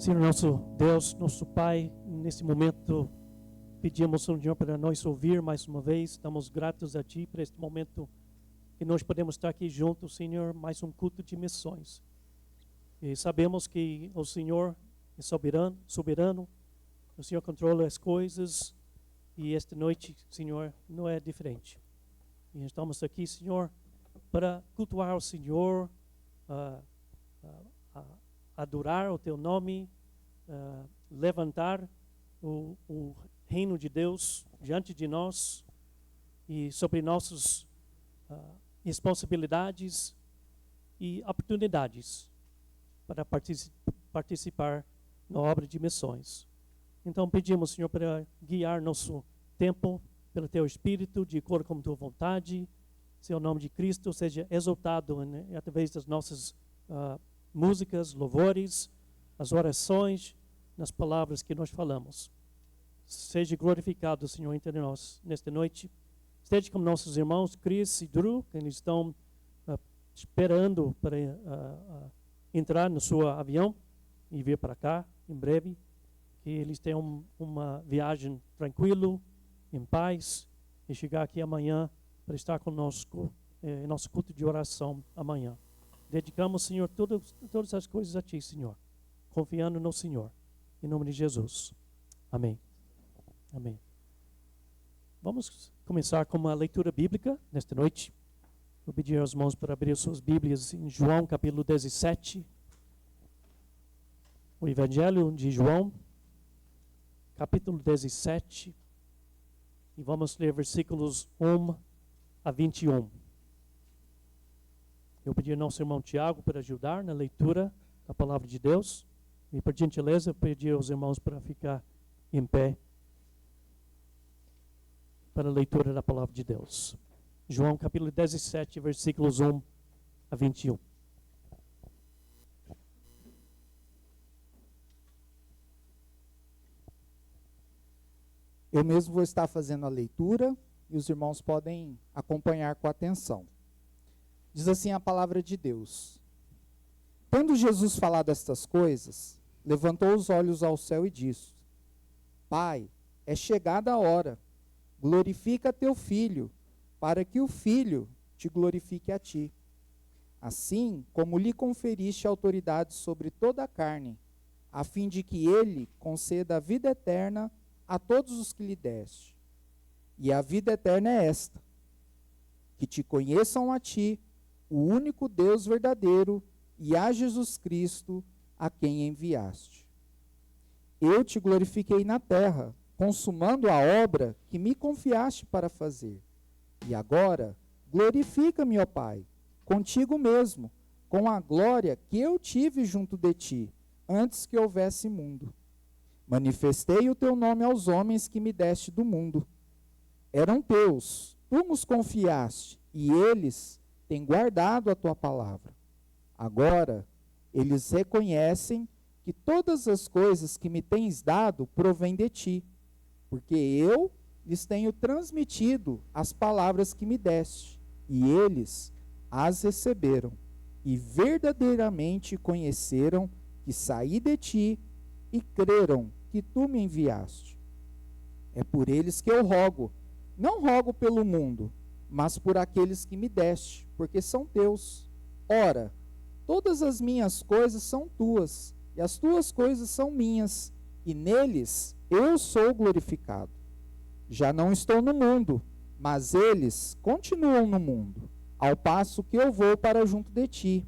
Senhor, nosso Deus, nosso Pai, nesse momento pedimos, Senhor, para nós ouvir mais uma vez. Estamos gratos a Ti por este momento que nós podemos estar aqui juntos, Senhor, mais um culto de missões. E sabemos que o Senhor é soberano, o Senhor controla as coisas e esta noite, Senhor, não é diferente. E estamos aqui, Senhor, para cultuar o Senhor, adorar o Teu nome, levantar o reino de Deus diante de nós e sobre nossas responsabilidades e oportunidades para participar na obra de missões. Então pedimos, Senhor, para guiar nosso tempo pelo Teu Espírito, de acordo com a Tua vontade. Seu nome de Cristo seja exaltado através das nossas músicas, louvores, as orações, nas palavras que nós falamos. Seja glorificado, Senhor, entre nós nesta noite. Esteja com nossos irmãos Chris e Drew, que eles estão esperando para entrar no seu avião e vir para cá em breve. Que eles tenham uma viagem tranquila, em paz, e chegar aqui amanhã para estar conosco em nosso culto de oração amanhã. Dedicamos, Senhor, todas as coisas a Ti, Senhor, confiando no Senhor, em nome de Jesus. Amém. Amém. Vamos começar com uma leitura bíblica nesta noite. Vou pedir aos irmãos para abrir suas Bíblias em João, capítulo 17. O Evangelho de João, capítulo 17. E vamos ler versículos 1 a 21. Eu pedi ao nosso irmão Tiago para ajudar na leitura da palavra de Deus. E por gentileza, eu pedi aos irmãos para ficar em pé para a leitura da palavra de Deus. João capítulo 17, versículos 1 a 21. Eu mesmo vou estar fazendo a leitura e os irmãos podem acompanhar com atenção. Diz assim a palavra de Deus: Tendo Jesus falado estas coisas, levantou os olhos ao céu e disse: Pai, é chegada a hora, glorifica teu Filho, para que o Filho te glorifique a ti. Assim como lhe conferiste autoridade sobre toda a carne, a fim de que ele conceda a vida eterna a todos os que lhe deste. E a vida eterna é esta: que te conheçam a ti, o único Deus verdadeiro, e a Jesus Cristo, a quem enviaste. Eu te glorifiquei na terra, consumando a obra que me confiaste para fazer. E agora, glorifica-me, ó Pai, contigo mesmo, com a glória que eu tive junto de ti, antes que houvesse mundo. Manifestei o teu nome aos homens que me deste do mundo. Eram teus, tu nos confiaste, e eles têm guardado a tua palavra. Agora, eles reconhecem que todas as coisas que me tens dado provêm de ti, porque eu lhes tenho transmitido as palavras que me deste, e eles as receberam, e verdadeiramente conheceram que saí de ti, e creram que tu me enviaste. É por eles que eu rogo, não rogo pelo mundo, mas por aqueles que me deste, porque são teus. Ora, todas as minhas coisas são tuas, e as tuas coisas são minhas, e neles eu sou glorificado. Já não estou no mundo, mas eles continuam no mundo, ao passo que eu vou para junto de ti.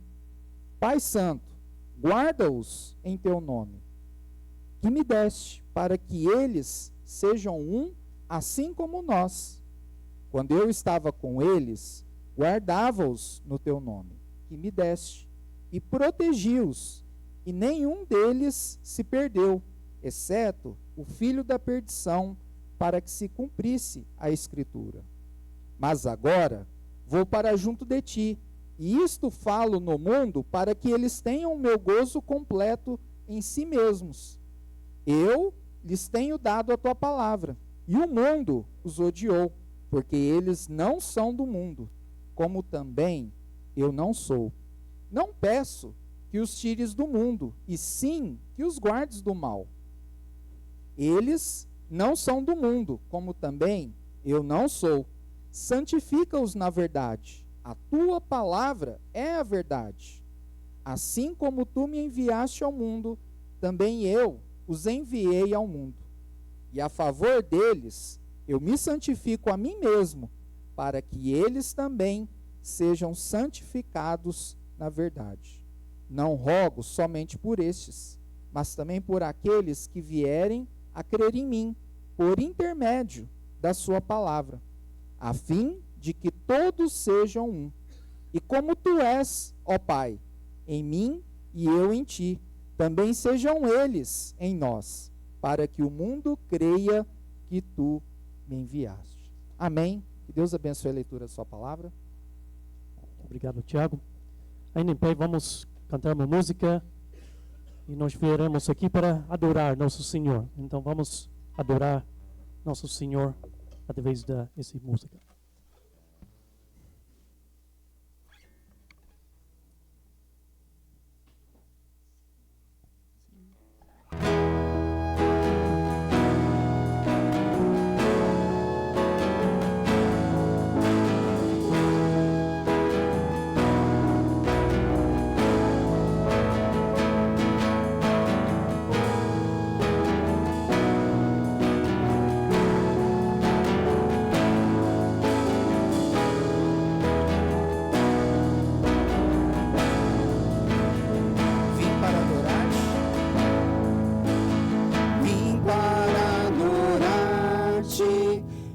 Pai Santo, guarda-os em teu nome, que me deste, para que eles sejam um, assim como nós. Quando eu estava com eles, guardava-os no teu nome, que me deste, e protegi-os, e nenhum deles se perdeu, exceto o filho da perdição, para que se cumprisse a Escritura. Mas agora vou para junto de ti, e isto falo no mundo, para que eles tenham o meu gozo completo em si mesmos. Eu lhes tenho dado a tua palavra, e o mundo os odiou, porque eles não são do mundo, como também eu não sou. Não peço que os tires do mundo, e sim que os guardes do mal. Eles não são do mundo, como também eu não sou. Santifica-os na verdade. A tua palavra é a verdade. Assim como tu me enviaste ao mundo, também eu os enviei ao mundo. E a favor deles, eu me santifico a mim mesmo, para que eles também sejam santificados na verdade. Não rogo somente por estes, mas também por aqueles que vierem a crer em mim, por intermédio da sua palavra, a fim de que todos sejam um. E como tu és, ó Pai, em mim e eu em ti, também sejam eles em nós, para que o mundo creia que tu me enviaste. Amém. Que Deus abençoe a leitura da sua palavra. Obrigado, Tiago. Ainda em pé, vamos cantar uma música e nós viremos aqui para adorar nosso Senhor. Então vamos adorar nosso Senhor através dessa música.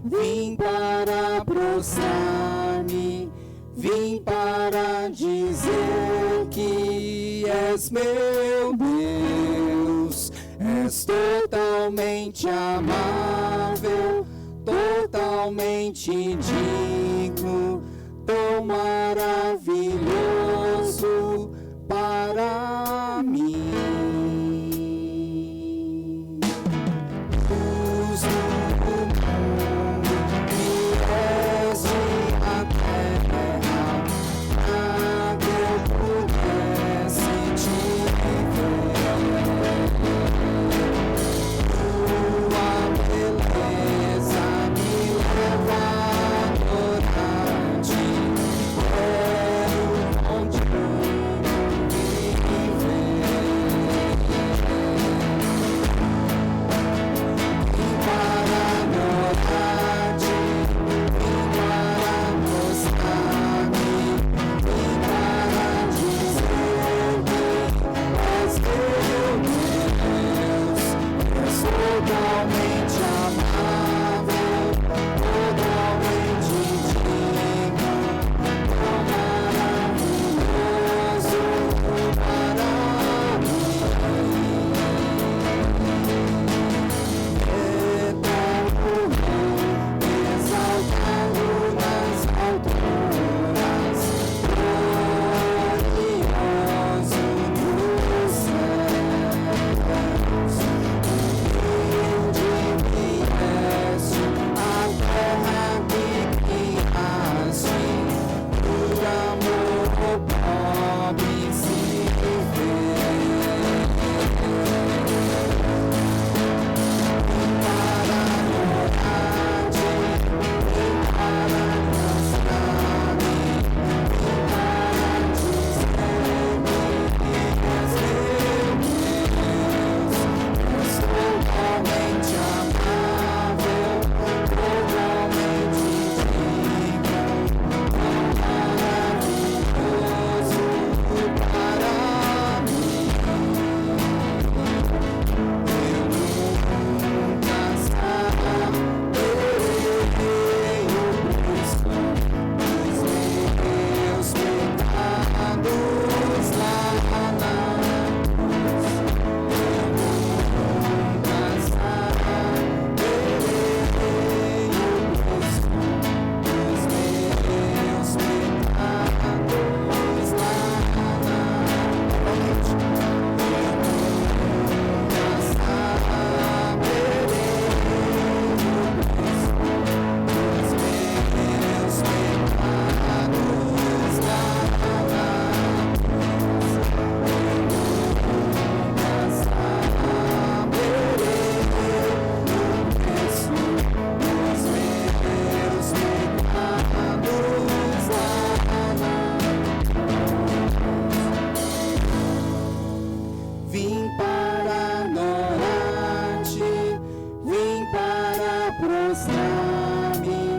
Vim para prostrar-me, vim para dizer que és meu Deus, és totalmente amável, totalmente digno, tão maravilhoso para mim. vim para adorar-te, vim para prostrar-me,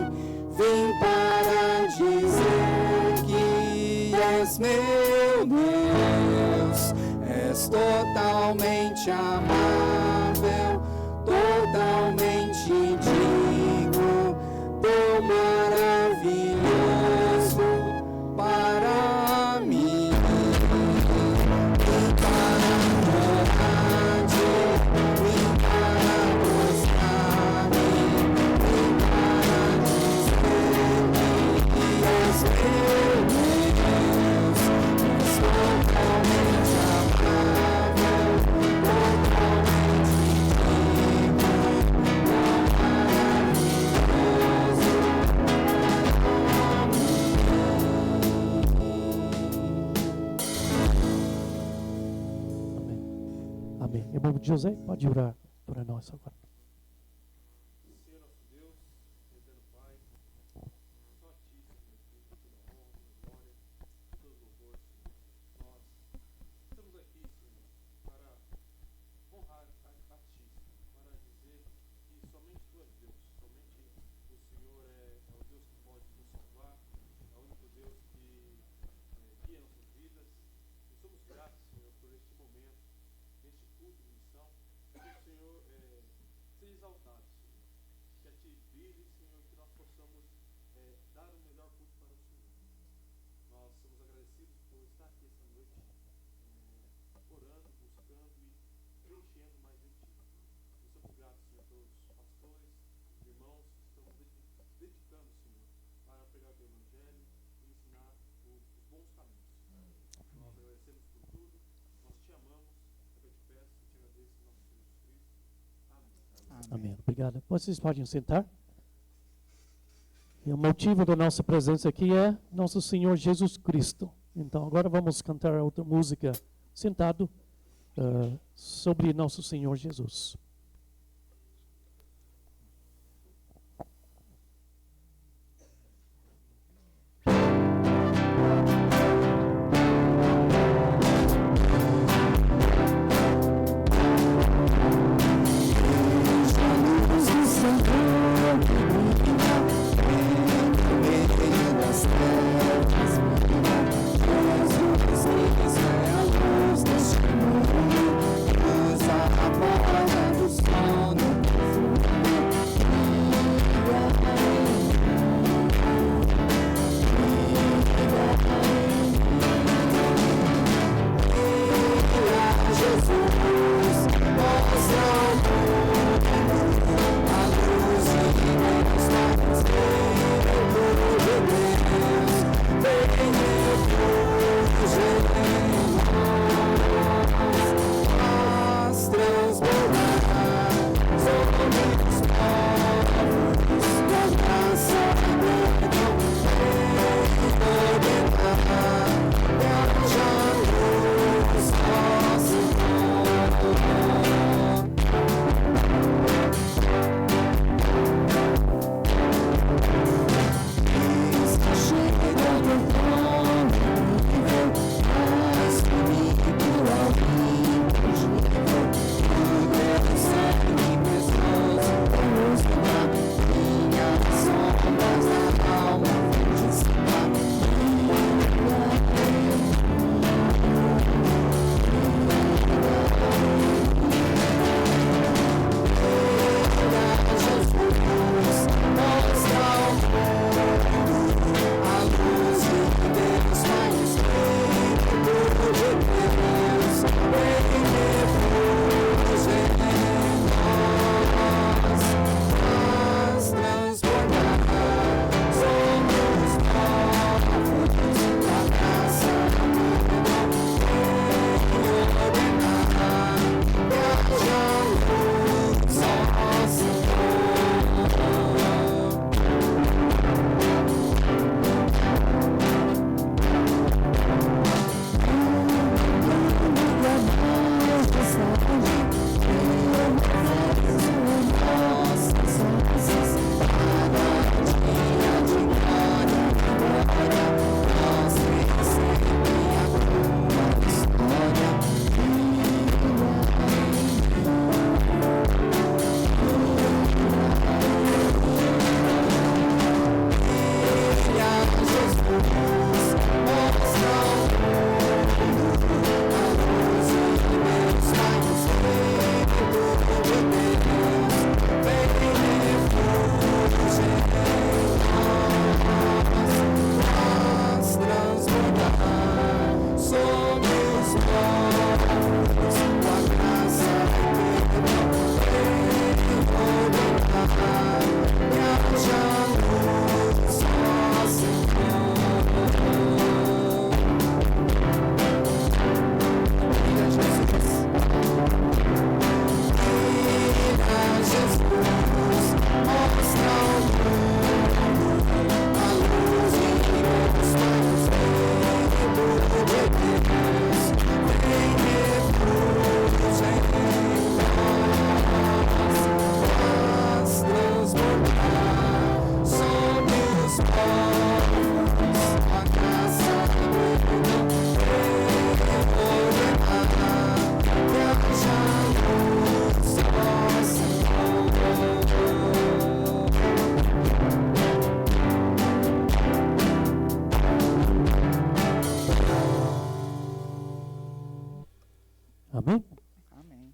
vim para dizer que és meu Deus, és totalmente amável, totalmente digno, tão maravilhoso para mim. Vim para adorar-te, vim para prostrar-me, vim para dizer que és meu Deus, és totalmente amável, totalmente digno, Amém. Amém. Irmão José, pode orar para nós agora. Senhor nosso Deus, eterno Pai, só a Ti, Senhor, Espírito, toda a honra, toda a glória, todo o louvor, Senhor. Nós estamos aqui, Senhor, para honrar a Ti, Senhor, para dizer que somente Tu és Deus, somente o Senhor é o Deus que pode nos salvar, é o único Deus que guia nossas vidas. E somos gratos, Senhor, por este momento, neste culto de missão, que o Senhor seja exaltado, Senhor. Que a Ti brilhe, Senhor, que nós possamos dar o melhor culto para o Senhor. Nós somos agradecidos por estar aqui essa noite, orando, buscando e preenchendo mais de Ti. Nós somos gratos, Senhor, pelos pastores, irmãos que estão dedicando, Senhor, para pregar o Evangelho e ensinar os bons caminhos. Nós agradecemos por tudo, nós Te amamos, é o que eu te peço e te agradeço em nome de Jesus Cristo. Amém. Amém. Obrigado. Vocês podem sentar. E o motivo da nossa presença aqui é nosso Senhor Jesus Cristo. Então, agora vamos cantar outra música sentado sobre nosso Senhor Jesus. Jesus é a luz deste mundo, luz à porta do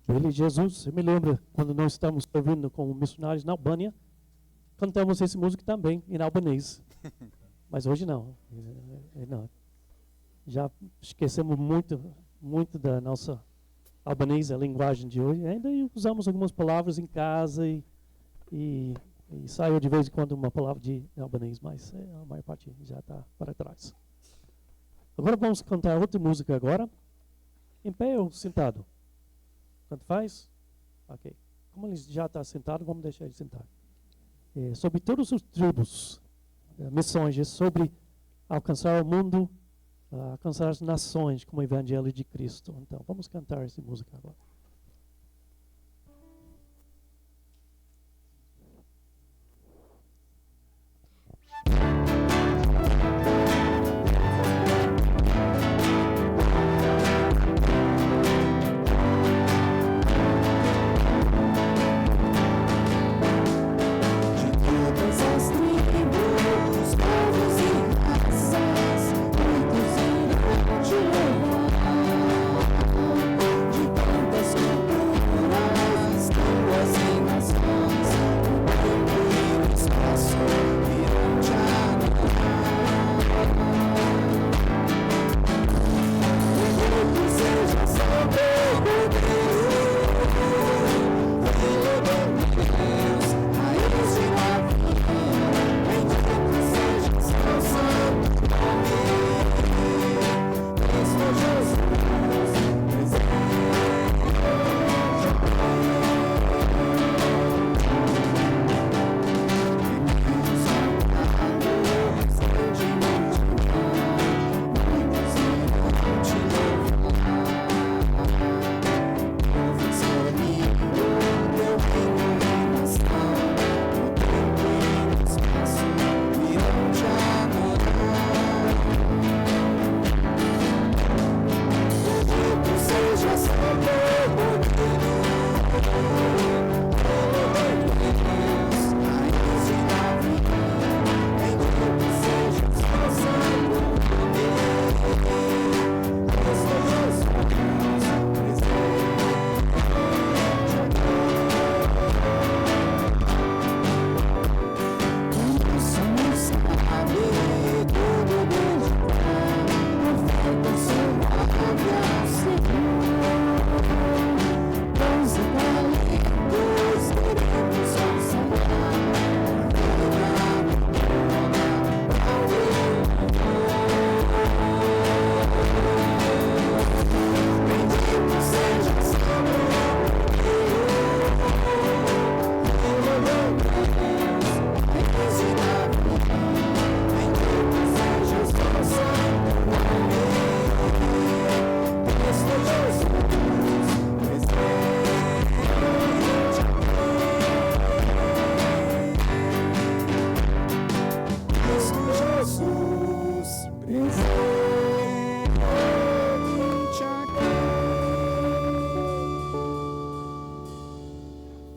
Ele, Jesus, eu me lembro quando nós estávamos servindo como missionários na Albânia, cantamos essa música também em albanês. Mas hoje não. Não. Já esquecemos muito da nossa albanês, a linguagem de hoje. Ainda usamos algumas palavras em casa e saiu de vez em quando uma palavra de albanês, mas a maior parte já está para trás. Agora vamos cantar outra música agora. Em pé ou sentado? Tanto faz? Ok. Como ele já está sentado, vamos deixar ele sentar. Sobre todos os tribos, missões, sobre alcançar o mundo, alcançar as nações como o Evangelho de Cristo. Então, vamos cantar essa música agora.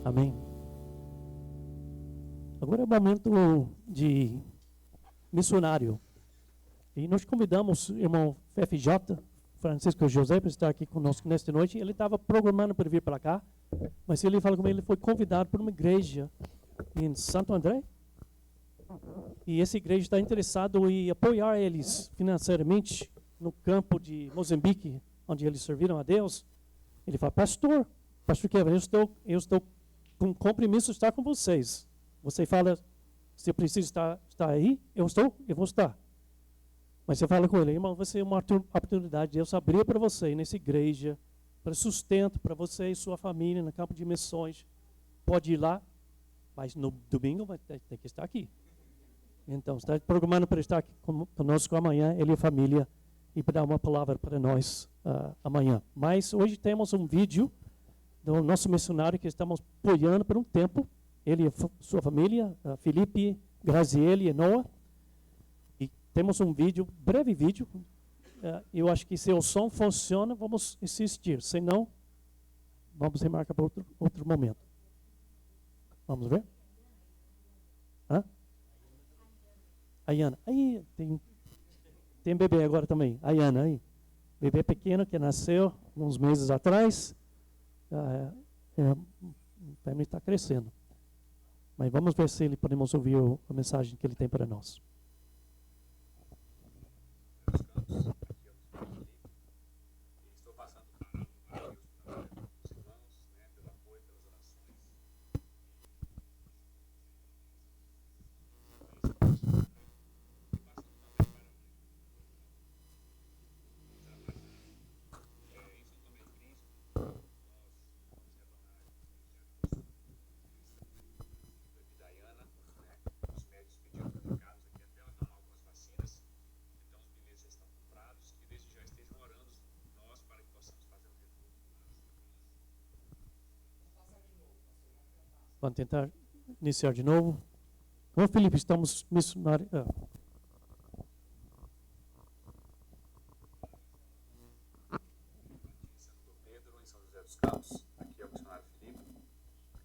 Amém. Agora é o momento de missionário. E nós convidamos o irmão FJ, Francisco José, para estar aqui conosco nesta noite. Ele estava programando para vir para cá, mas ele falou comigo, ele foi convidado por uma igreja em Santo André. E essa igreja está interessada em apoiar eles financeiramente no campo de Moçambique, onde eles serviram a Deus. Ele fala, pastor Kevin, eu estou com compromisso de estar com vocês. Você fala, se eu preciso estar aí, eu vou estar. Mas você fala com ele, irmão, vai ser uma oportunidade de Deus abrir para você nessa igreja, para sustento para você e sua família no campo de missões. Pode ir lá, mas no domingo vai ter que estar aqui. Então, está programando para estar aqui conosco amanhã, ele e a família, e para dar uma palavra para nós amanhã. Mas hoje temos um vídeo do nosso missionário que estamos apoiando por um tempo, ele e sua família, Felipe, Graziele e Noah. E temos um vídeo, breve vídeo. Eu acho que se o som funciona, vamos insistir. Se não, vamos remarcar para outro momento. Vamos ver? A Iana. Aí, tem bebê agora também. A Iana aí. Bebê pequeno que nasceu uns meses atrás. O time está crescendo. Mas vamos ver se podemos ouvir a mensagem que ele tem para nós. Estou passando para os irmãos, pelo apoio, pelas orações. Os médicos pediram para ficarmos aqui até ela tomar algumas vacinas. Então os bilhetes já estão comprados e desde já estejam orando nós para que possamos fazer o retorno. Vamos tentar iniciar de novo. Ô Felipe, estamos missionários. Santo Pedro, em São José dos Campos, aqui é o missionário Felipe.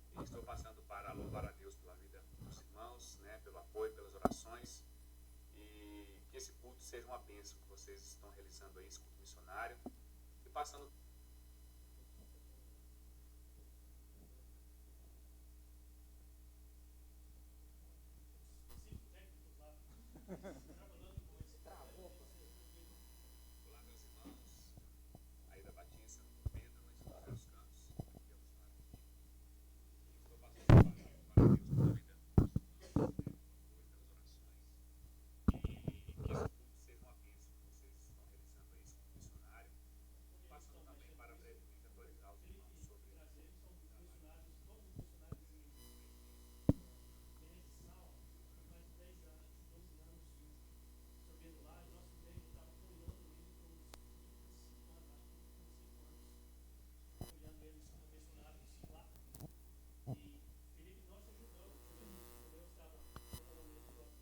E estou passando para louvar a Deus pela vida dos irmãos, pelo apoio, pelas orações. E que esse culto seja uma bênção que vocês estão realizando aí, esse culto missionário. E passando.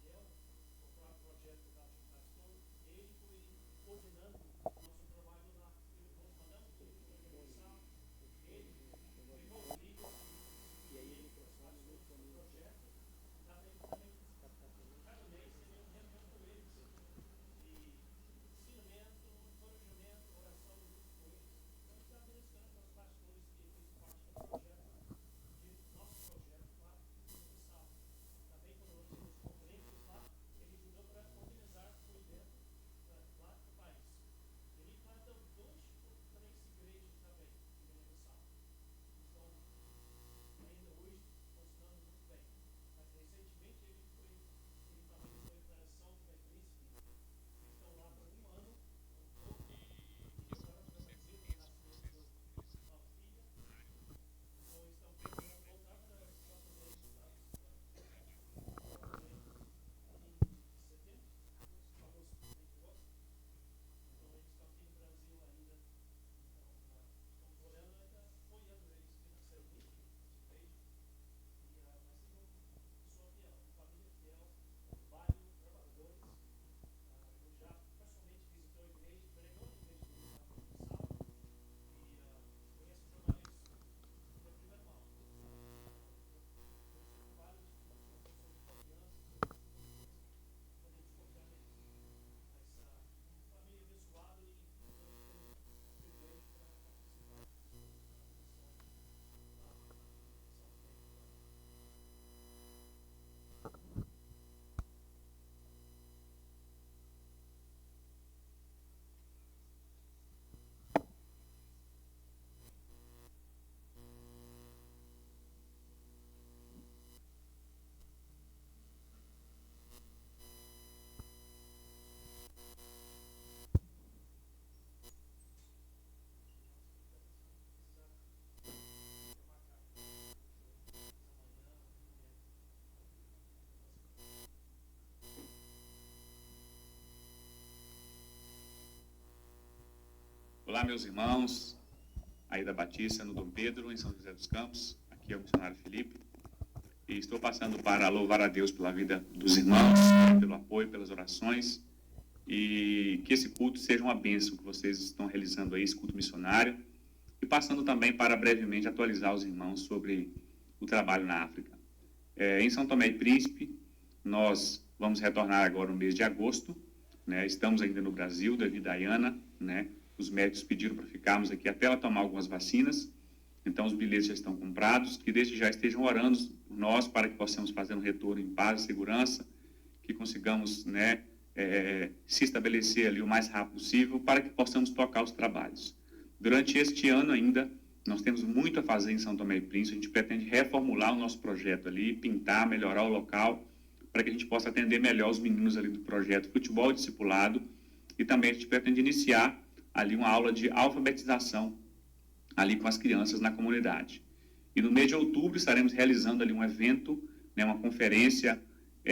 Olá, meus irmãos. Aí da Batista, no Pedro, em São José dos Campos, aqui é o missionário Felipe. E estou passando para Deus pela vida dos irmãos, pelas orações. E que esse culto seja uma bênção que vocês estão realizando aí, esse culto missionário. Passando também para brevemente atualizar os irmãos sobre o trabalho. Olá, meus irmãos, aí da Batista, no Dom Pedro, em São José dos Campos. Aqui é o missionário Felipe. E estou passando para louvar a Deus pela vida dos irmãos, pelo apoio, pelas orações. E que esse culto seja uma bênção que vocês estão realizando aí, esse culto missionário. E passando também para brevemente atualizar os irmãos sobre o trabalho na África. Em São Tomé e Príncipe, nós vamos retornar agora no mês de agosto. Estamos ainda no Brasil, devido à Iana, Os médicos pediram para ficarmos aqui até ela tomar algumas vacinas. Então, os bilhetes já estão comprados, que desde já estejam orando por nós para que possamos fazer um retorno em paz e segurança, que consigamos, né, se estabelecer ali o mais rápido possível para que possamos tocar os trabalhos. Durante este ano ainda, nós temos muito a fazer em São Tomé e Príncipe. A gente pretende reformular o nosso projeto ali, pintar, melhorar o local, para que a gente possa atender melhor os meninos ali do projeto Futebol Discipulado, e também a gente pretende iniciar ali uma aula de alfabetização ali com as crianças na comunidade. E no mês de outubro estaremos realizando ali um evento, né, uma conferência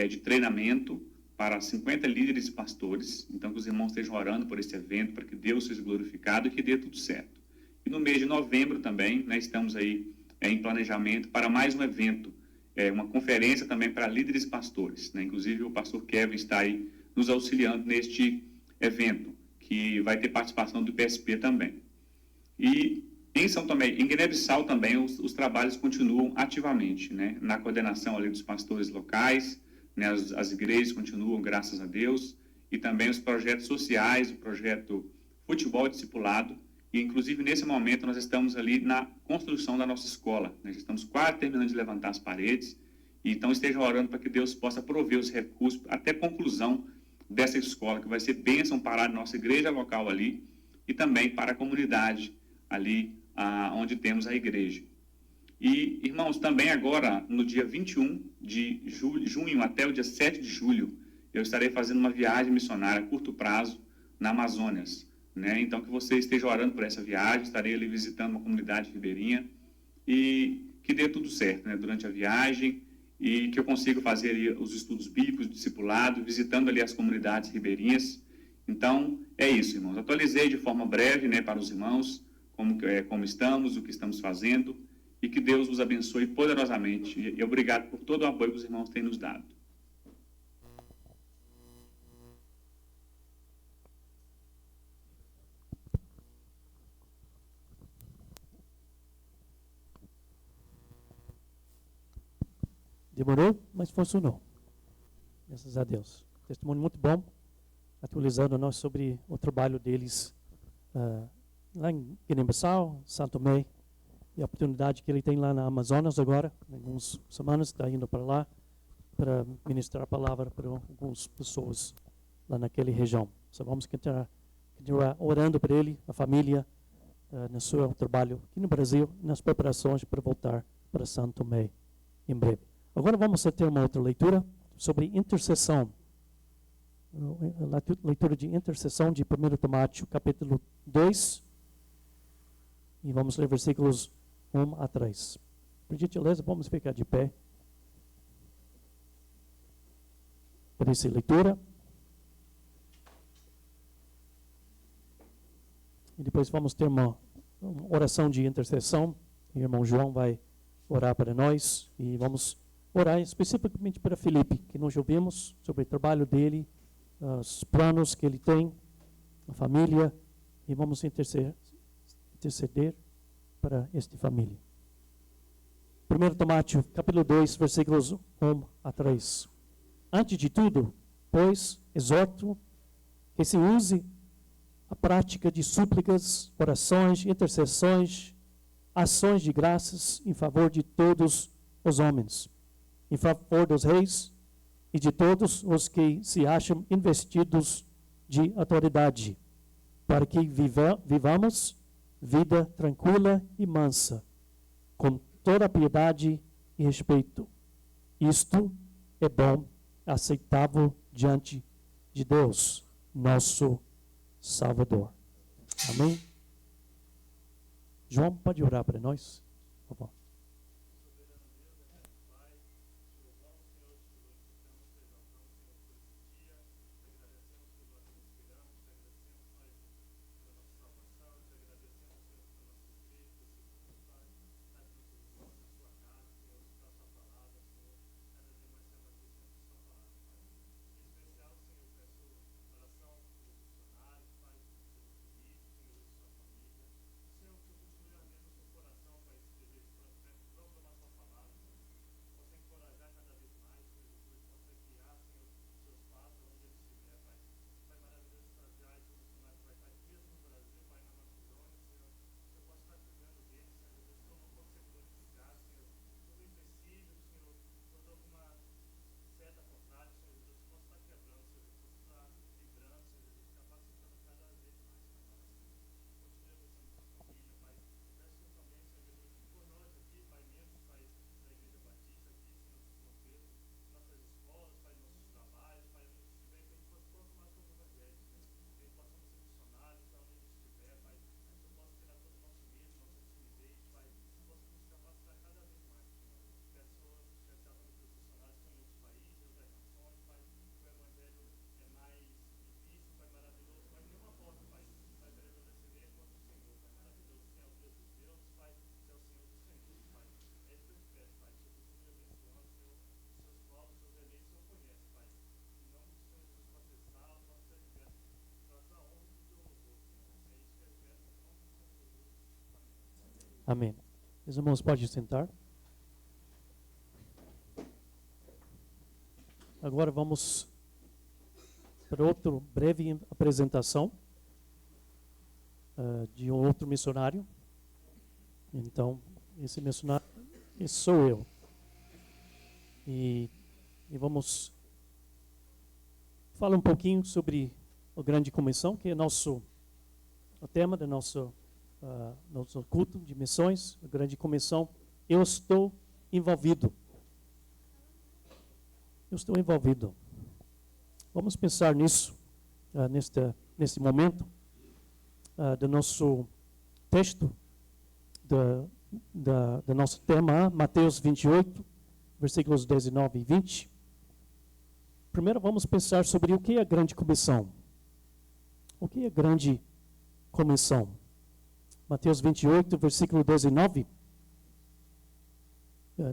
de treinamento para 50 líderes e pastores. Então, que os irmãos estejam orando por esse evento, para que Deus seja glorificado e que dê tudo certo. E no mês de novembro também, né, estamos aí em planejamento para mais um evento, uma conferência também para líderes e pastores, né? Inclusive o pastor Kevin está aí nos auxiliando neste evento, que vai ter participação do PSP também. E em São Tomé, em Guiné-Bissau também, os trabalhos continuam ativamente, né? Na coordenação ali dos pastores locais, né? As igrejas continuam, graças a Deus, e também os projetos sociais, o projeto Futebol Discipulado. E, inclusive, nesse momento, nós estamos ali na construção da nossa escola. Nós estamos quase terminando de levantar as paredes. E, então, estejam orando para que Deus possa prover os recursos até a conclusão dessa escola, que vai ser bênção para a nossa igreja local ali e também para a comunidade ali onde temos a igreja. E, irmãos, também agora, no dia 21 de junho até o dia 7 de julho, eu estarei fazendo uma viagem missionária a curto prazo na Amazônias. Né? Então, que você esteja orando por essa viagem, estarei ali visitando uma comunidade ribeirinha e que dê tudo certo, né, durante a viagem, e que eu consiga fazer ali os estudos bíblicos, discipulado, visitando ali as comunidades ribeirinhas. Então, é isso, irmãos. Atualizei de forma breve, né, para os irmãos como estamos, o que estamos fazendo, e que Deus os abençoe poderosamente. E obrigado por todo o apoio que os irmãos têm nos dado. Demorou, mas funcionou. Graças a Deus. Testemunho muito bom, atualizando nós sobre o trabalho deles lá em Guiné-Bissau, Santo Tomé, e a oportunidade que ele tem lá na Amazonas agora, em algumas semanas, está indo para lá para ministrar a palavra para algumas pessoas lá naquela região. Só vamos continuar orando por ele, a família, no seu trabalho aqui no Brasil, nas preparações para voltar para Santo Tomé em breve. Agora vamos ter uma outra leitura sobre intercessão. A leitura de intercessão de 1 Timóteo, capítulo 2. E vamos ler versículos 1 a 3. Por gentileza, vamos ficar de pé para essa leitura. E depois vamos ter uma oração de intercessão. O irmão João vai orar para nós e vamos orar especificamente para Felipe, que nós ouvimos sobre o trabalho dele, os planos que ele tem, a família, e vamos interceder para esta família. 1 Timóteo, capítulo 2, versículos 1 a 3. Antes de tudo, pois, exorto que se use a prática de súplicas, orações, intercessões, ações de graças em favor de todos os homens, em favor dos reis e de todos os que se acham investidos de autoridade, para que vivamos vida tranquila e mansa, com toda piedade e respeito. Isto é bom, aceitável diante de Deus, nosso Salvador. Amém? João, pode orar para nós? Por favor. Amém. Meus irmãos, pode sentar. Agora vamos para outra breve apresentação de um outro missionário. Então, esse missionário, esse sou eu. E vamos falar um pouquinho sobre a Grande Comissão, que é o tema do nosso culto de missões, a Grande Comissão. Eu estou envolvido. Eu estou envolvido. Vamos pensar nisso, nesse momento, do nosso texto, do nosso tema, Mateus 28, versículos 19 e 20. Primeiro vamos pensar sobre o que é a Grande Comissão. O que é a Grande Comissão? Mateus 28, versículo 19.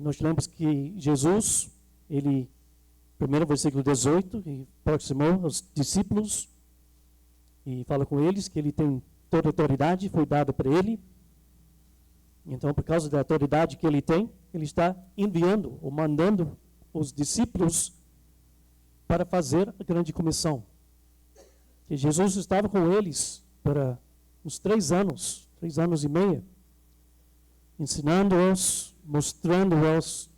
Nós lembramos que Jesus, primeiro versículo 18, e aproximou os discípulos e fala com eles que ele tem toda a autoridade, foi dada para ele. Então, por causa da autoridade que ele tem, ele está enviando ou mandando os discípulos para fazer a Grande Comissão. Que Jesus estava com eles para uns 3 anos e meio, ensinando-os, mostrando-os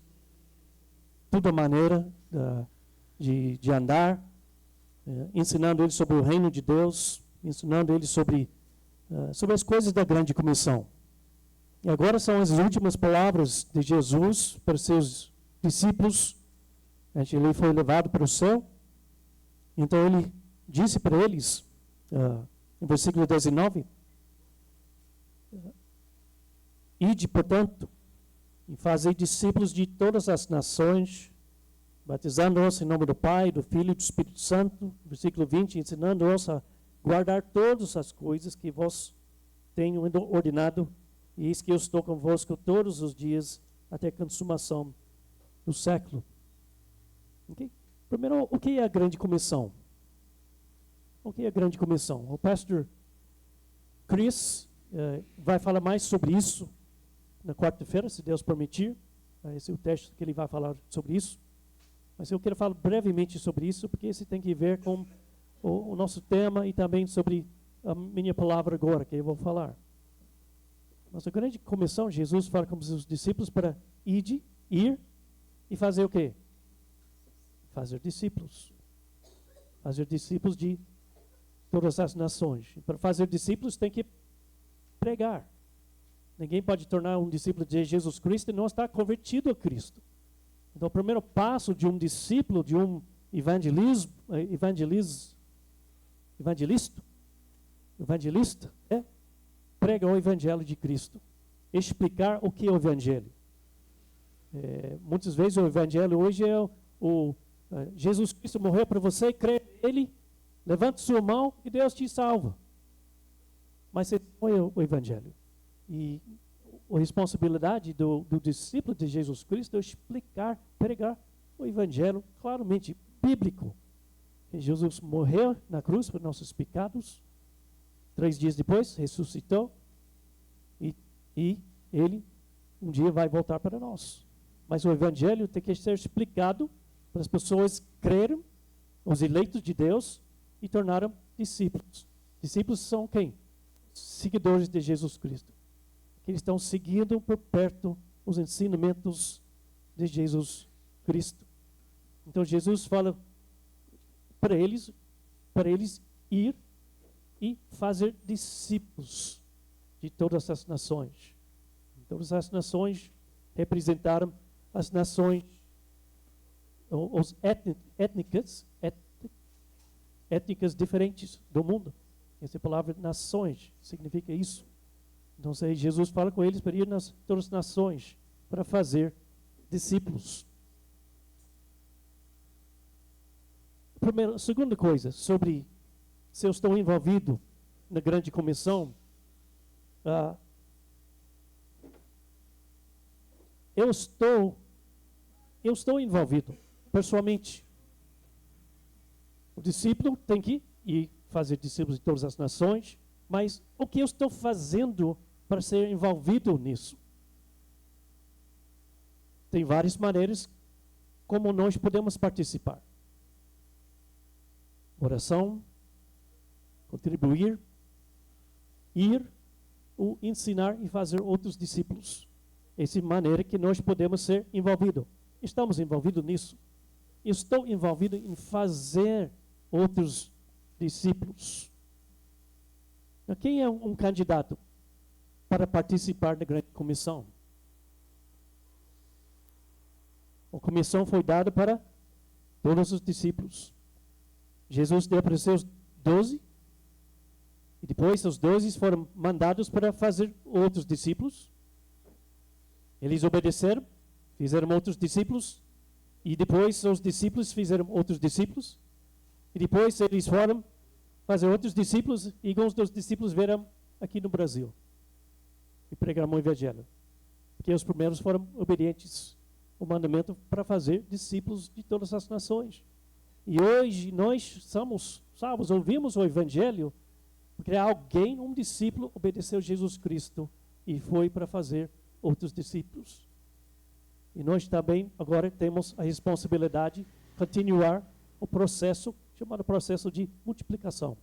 toda a maneira de andar, ensinando eles sobre o reino de Deus, ensinando eles sobre as coisas da Grande Comissão. E agora são as últimas palavras de Jesus para seus discípulos. Ele foi levado para o céu. Então ele disse para eles, no versículo 19, ide, portanto, e fazei discípulos de todas as nações, batizando-os em nome do Pai, do Filho e do Espírito Santo. Versículo 20, ensinando-os a guardar todas as coisas que vos tenho ordenado, e eis que eu estou convosco todos os dias, até a consumação do século. Okay? Primeiro, o que é a Grande Comissão? O que é a Grande Comissão? O pastor Chris vai falar mais sobre isso na quarta-feira, se Deus permitir. Esse é o texto que ele vai falar sobre isso. Mas eu quero falar brevemente sobre isso, porque isso tem que ver com o nosso tema e também sobre a minha palavra agora, que eu vou falar. Nossa Grande Comissão, Jesus fala com os seus discípulos para ir e fazer o quê? Fazer discípulos. Fazer discípulos de todas as nações. E para fazer discípulos tem que pregar. Ninguém pode tornar um discípulo de Jesus Cristo e não estar convertido a Cristo. Então o primeiro passo de um discípulo, de um evangelista é pregar o Evangelho de Cristo. Explicar o que é o Evangelho. Muitas vezes o Evangelho hoje é Jesus Cristo morreu para você, crê nele, levante sua mão e Deus te salva. Mas esse não é o Evangelho. E a responsabilidade do discípulo de Jesus Cristo é explicar, pregar o Evangelho claramente bíblico. Que Jesus morreu na cruz por nossos pecados, 3 dias depois ressuscitou e ele um dia vai voltar para nós. Mas o Evangelho tem que ser explicado para as pessoas crerem, os eleitos de Deus, e tornaram discípulos. Discípulos são quem? Seguidores de Jesus Cristo. Que eles estão seguindo por perto os ensinamentos de Jesus Cristo. Então Jesus fala para eles ir e fazer discípulos de todas as nações. Todas as nações representaram as nações, os étnicas diferentes do mundo. Essa palavra nações significa isso. Então Jesus fala com eles para ir nas todas as nações para fazer discípulos. Segunda coisa, sobre se eu estou envolvido na Grande Comissão, eu estou envolvido pessoalmente. O discípulo tem que ir fazer discípulos de todas as nações, mas o que eu estou fazendo para ser envolvido nisso. Tem várias maneiras como nós podemos participar. Oração, contribuir, ir, ou ensinar e fazer outros discípulos. Essa é a maneira que nós podemos ser envolvidos. Estamos envolvidos nisso. Estou envolvido em fazer outros discípulos. Quem é um candidato para participar da grande comissão? A comissão foi dada para todos os discípulos. Jesus deu para os seus 12, e depois os 12 foram mandados para fazer outros discípulos. Eles obedeceram, fizeram outros discípulos, e depois os discípulos fizeram outros discípulos, e depois eles foram fazer outros discípulos, e alguns dos discípulos vieram aqui no Brasil e pregaram o evangelho. Porque os primeiros foram obedientes ao mandamento para fazer discípulos de todas as nações. E hoje nós somos salvos, ouvimos o evangelho, porque alguém, um discípulo, obedeceu a Jesus Cristo e foi para fazer outros discípulos. E nós também agora temos a responsabilidade de continuar o processo, chamado processo de multiplicação.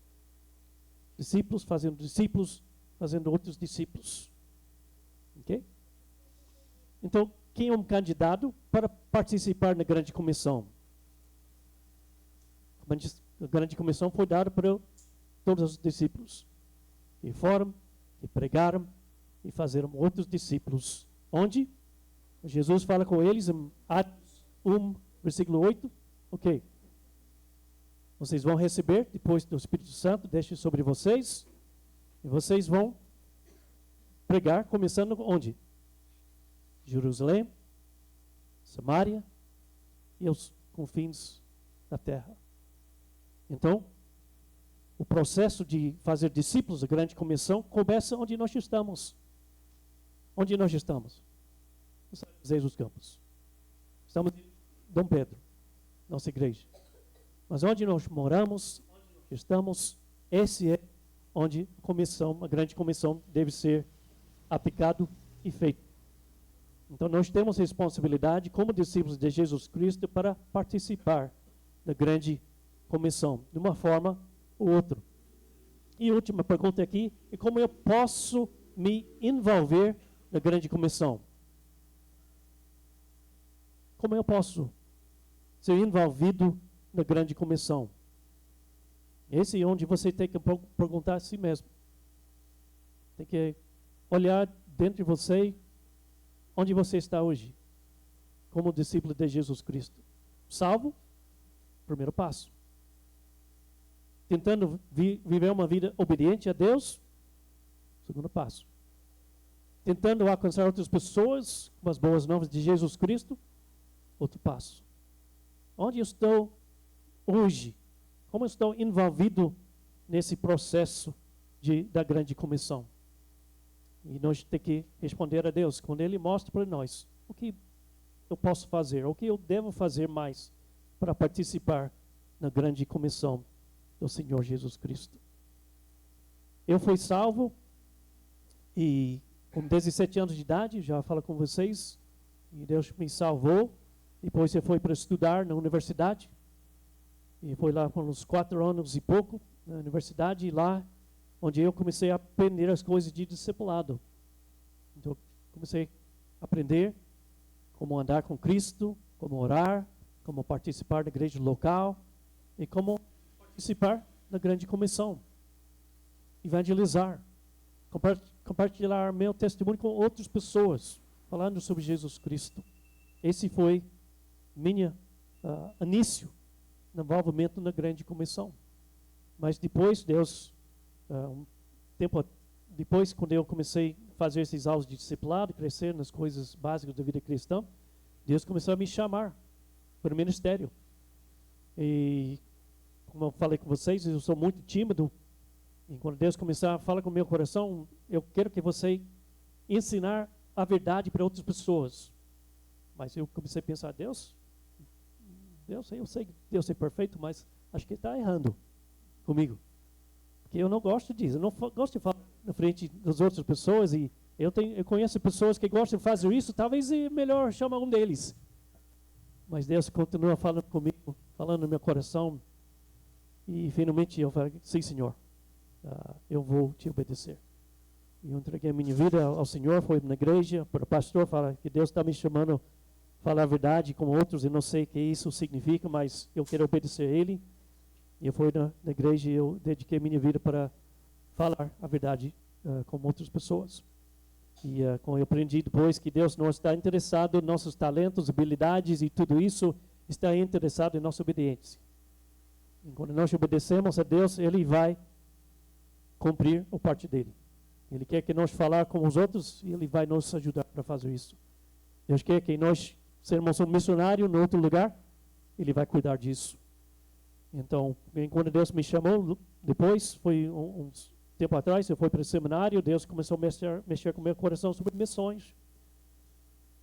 Discípulos, fazendo outros discípulos. Ok? Então, quem é um candidato para participar na grande comissão? A grande comissão foi dada para todos os discípulos. E foram, e pregaram, e fizeram outros discípulos. Onde? Jesus fala com eles em Atos 1, versículo 8. Ok. Vocês vão receber, depois do Espírito Santo, deixe sobre vocês. E vocês vão pregar, começando onde? Jerusalém, Samaria e os confins da terra. Então, o processo de fazer discípulos, a grande comissão, começa onde nós estamos. Onde nós estamos? Nos São José dos Campos. Estamos em Dom Pedro, nossa igreja. Mas onde nós moramos, onde nós estamos, esse é onde a grande comissão deve ser aplicado e feito. Então nós temos responsabilidade como discípulos de Jesus Cristo para participar da grande comissão, de uma forma ou outra. E a última pergunta aqui é como eu posso me envolver na grande comissão? Como eu posso ser envolvido na grande comissão? Esse é onde você tem que perguntar a si mesmo. Tem que olhar dentro de você onde você está hoje, como discípulo de Jesus Cristo. Salvo? Primeiro passo. Tentando viver uma vida obediente a Deus? Segundo passo. Tentando alcançar outras pessoas com as boas novas de Jesus Cristo? Outro passo. Onde eu estou hoje? Como eu estou envolvido nesse processo da grande comissão? E nós temos que responder a Deus quando Ele mostra para nós o que eu posso fazer, o que eu devo fazer mais para participar na grande comissão do Senhor Jesus Cristo. Eu fui salvo e com 17 anos de idade, já falo com vocês, e Deus me salvou. Depois eu fui para estudar na universidade, e foi lá por uns 4 anos e pouco na universidade, e lá onde eu comecei a aprender as coisas de discipulado. Então, comecei a aprender como andar com Cristo, como orar, como participar da igreja local e como participar da grande comissão. Evangelizar, compartilhar meu testemunho com outras pessoas, falando sobre Jesus Cristo. Esse foi minha início no envolvimento na grande comissão. Mas depois, Deus, um tempo depois, quando eu comecei a fazer esses aulas de discipulado, crescer nas coisas básicas da vida cristã, Deus começou a me chamar para o ministério. E, como eu falei com vocês, eu sou muito tímido. E quando Deus começar a falar com o meu coração, eu quero que você ensinar a verdade para outras pessoas. Mas eu comecei a pensar, Deus, eu sei que Deus é perfeito, mas acho que Ele está errando comigo. Porque eu não gosto disso, eu não gosto de falar na frente das outras pessoas, e eu conheço pessoas que gostam de fazer isso, talvez é melhor chamar um deles. Mas Deus continua falando comigo, falando no meu coração, e finalmente eu falei, sim, Senhor, eu vou te obedecer. E eu entreguei a minha vida ao Senhor, fui na igreja, para o pastor, falar que Deus está me chamando a falar a verdade com outros, eu não sei o que isso significa, mas eu quero obedecer a Ele. E eu fui na igreja e eu dediquei minha vida para falar a verdade com outras pessoas. E como eu aprendi depois que Deus não está interessado em nossos talentos, habilidades e tudo isso, está interessado em nossa obediência. E quando nós obedecemos a Deus, Ele vai cumprir a parte dele. Ele quer que nós falar com os outros e Ele vai nos ajudar para fazer isso. Deus quer que nós sermos um missionário em outro lugar, Ele vai cuidar disso. Então, quando Deus me chamou, depois, foi uns tempo atrás, eu fui para o seminário, Deus começou a mexer com o meu coração sobre missões.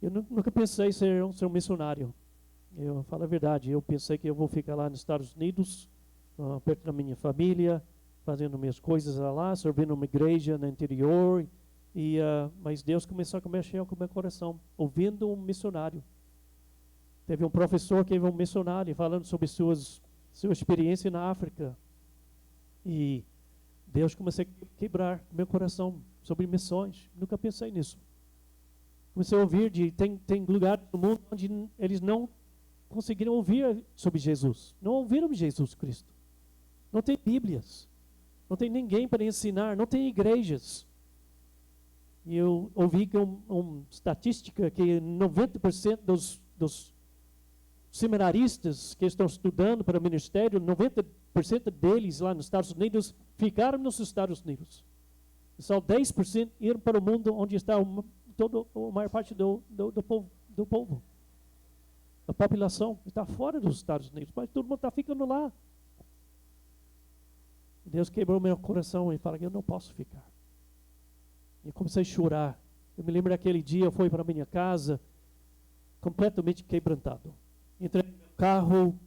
Eu nunca pensei ser um missionário. Eu falo a verdade, eu pensei que eu vou ficar lá nos Estados Unidos, perto da minha família, fazendo minhas coisas lá, servindo uma igreja no interior. Mas Deus começou a mexer com o meu coração, ouvindo um missionário. Teve um professor que era um missionário, falando sobre sua experiência na África. E Deus começou a quebrar meu coração sobre missões. Nunca pensei nisso. Comecei a ouvir tem lugares no mundo onde eles não conseguiram ouvir sobre Jesus. Não ouviram Jesus Cristo. Não tem Bíblias. Não tem ninguém para ensinar. Não tem igrejas. E eu ouvi que uma estatística que 90% dos seminaristas que estão estudando para o ministério, 90% deles lá nos Estados Unidos ficaram nos Estados Unidos. Só 10% iram para o mundo onde está a maior parte do povo. A população está fora dos Estados Unidos, mas todo mundo está ficando lá. Deus quebrou meu coração e falou que eu não posso ficar. E eu comecei a chorar. Eu me lembro daquele dia, eu fui para a minha casa completamente quebrantado. Entrei no carro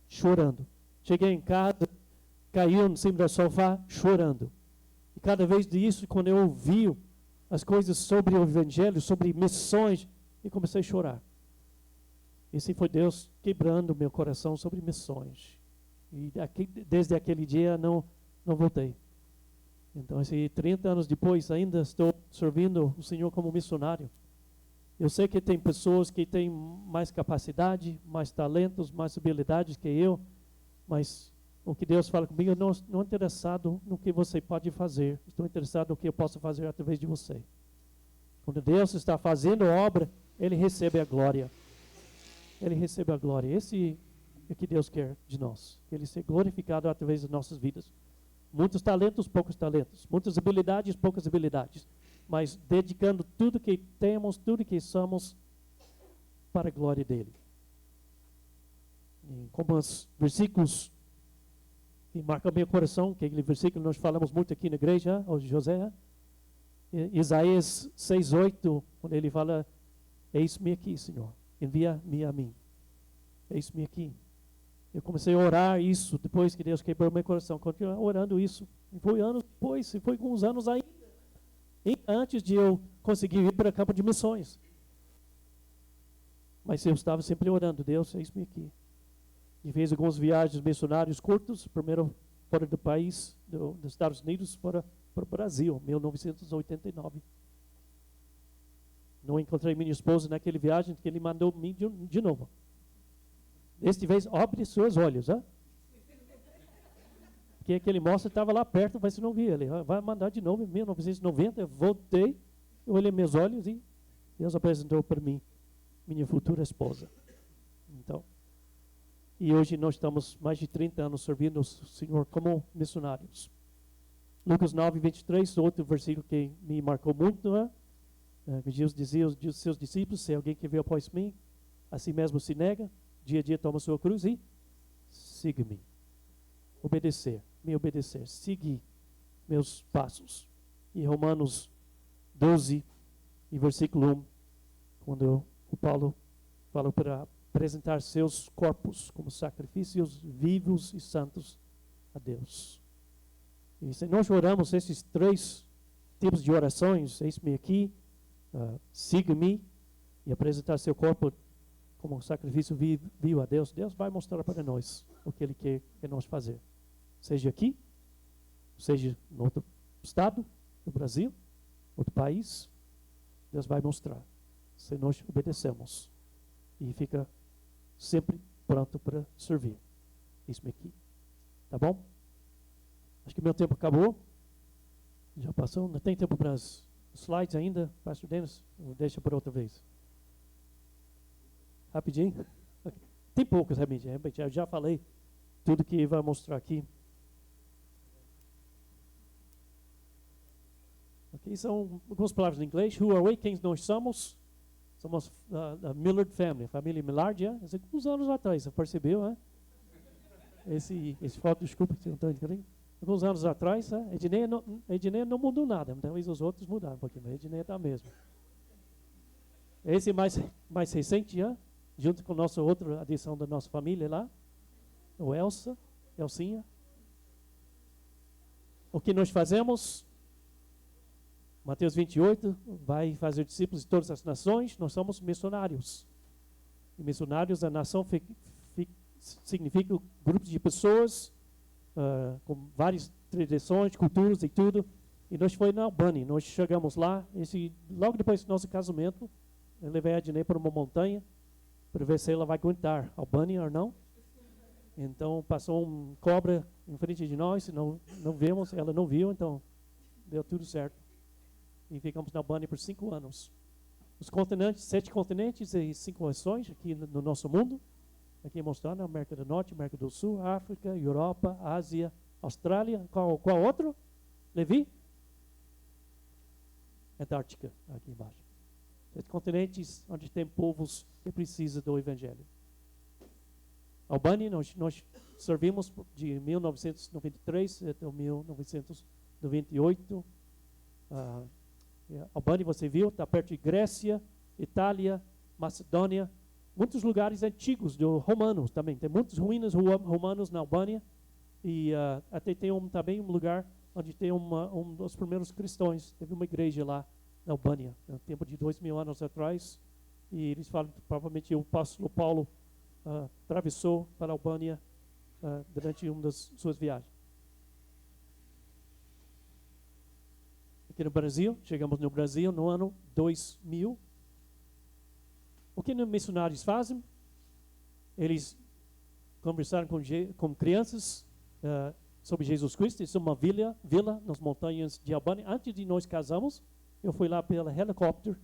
chorando. Cheguei em casa, caiu em cima do sofá chorando. E cada vez disso, quando eu ouvi as coisas sobre o Evangelho, sobre missões, eu comecei a chorar. Esse foi Deus quebrando meu coração sobre missões. E desde aquele dia não voltei. Então, 30 anos depois, ainda estou servindo o Senhor como missionário. Eu sei que tem pessoas que têm mais capacidade, mais talentos, mais habilidades que eu, mas o que Deus fala comigo, eu não estou interessado no que você pode fazer, estou interessado no que eu posso fazer através de você. Quando Deus está fazendo a obra, Ele recebe a glória. Ele recebe a glória. Esse é o que Deus quer de nós, que Ele seja glorificado através das nossas vidas. Muitos talentos, poucos talentos. Muitas habilidades, poucas habilidades. Mas dedicando tudo que temos, tudo que somos, para a glória dEle. E como os versículos que marcam meu coração, que aquele versículo nós falamos muito aqui na igreja, o José, Isaías 6:8, quando ele fala, eis-me aqui, Senhor, envia-me a mim. Eis-me aqui. Eu comecei a orar isso, depois que Deus quebrou meu coração, continuei orando isso. E foi anos depois, e foi com uns anos ainda. Antes de eu conseguir ir para o campo de missões. Mas eu estava sempre orando, Deus, eis-me aqui. E fiz algumas viagens missionárias curtas, primeiro fora do país, dos Estados Unidos, para o Brasil, 1989. Não encontrei minha esposa naquela viagem, que ele mandou me de novo. Desta vez, abre seus olhos, hein? Porque aquele moço estava lá perto, mas você não via ele. Vai mandar de novo em 1990. Eu voltei, eu olhei meus olhos e Deus apresentou para mim minha futura esposa. Então, e hoje nós estamos mais de 30 anos servindo o Senhor como missionários. Lucas 9:23, outro versículo que me marcou muito, né? Que Jesus dizia aos seus discípulos, se alguém que veio após mim, assim mesmo se nega, dia a dia toma sua cruz e siga-me. Me obedecer, seguir meus passos. E Romanos 12, e versículo 1, quando o Paulo fala para apresentar seus corpos como sacrifícios vivos e santos a Deus. E se nós oramos esses três tipos de orações, eis-me aqui, siga-me, e apresentar seu corpo como um sacrifício vivo a Deus, Deus vai mostrar para nós o que Ele quer que nós fazer. Seja aqui, seja em outro estado, no Brasil, outro país, Deus vai mostrar, se nós obedecemos. E fica sempre pronto para servir. Isso aqui. Tá bom? Acho que meu tempo acabou. Já passou? Não tem tempo para as slides ainda, Pastor Dennis? Ou deixa para outra vez? Rapidinho? Tem poucos, realmente. Eu já falei tudo que vai mostrar aqui. Ok, são algumas palavras em inglês. Who are we? Quem nós somos? Somos a Millard Family, a família Millard, alguns anos atrás, você percebeu, né? Esse foto, desculpa que você não está entendendo. Alguns anos atrás, Edneia não mudou nada, talvez os outros mudaram um pouquinho, mas Edneia está mesmo. Esse mais recente, junto com a nossa outra adição da nossa família lá, o Elcinha. O que nós fazemos? Mateus 28, vai fazer discípulos de todas as nações, nós somos missionários. E missionários, a nação significa grupos de pessoas com várias tradições, culturas e tudo. E nós foi na Albânia, nós chegamos lá, logo depois do nosso casamento, eu levei a Ednei para uma montanha, para ver se ela vai aguentar Albânia ou não. Então passou um cobra em frente de nós, não vimos, ela não viu, então deu tudo certo. E ficamos na Albânia por 5 anos. Os continentes, 7 continentes e 5 nações aqui no nosso mundo. Aqui mostrando a América do Norte, América do Sul, África, Europa, Ásia, Austrália. Qual outro? Levi? Antártica, aqui embaixo. 7 continentes onde tem povos que precisam do Evangelho. Albânia, nós servimos de 1993 até 1998. Albânia, você viu, está perto de Grécia, Itália, Macedônia, muitos lugares antigos dos romanos também. Tem muitas ruínas romanas na Albânia e até tem também um lugar onde tem um dos primeiros cristãos. Teve uma igreja lá na Albânia, no tempo de 2000 anos atrás. E eles falam que provavelmente o apóstolo Paulo atravessou para a Albânia durante uma das suas viagens. Aqui no Brasil, chegamos no Brasil no ano 2000. O que os missionários fazem? Eles conversaram com crianças sobre Jesus Cristo. Isso é uma vila nas montanhas de Albânia. Antes de nós casarmos, eu fui lá pelo helicóptero.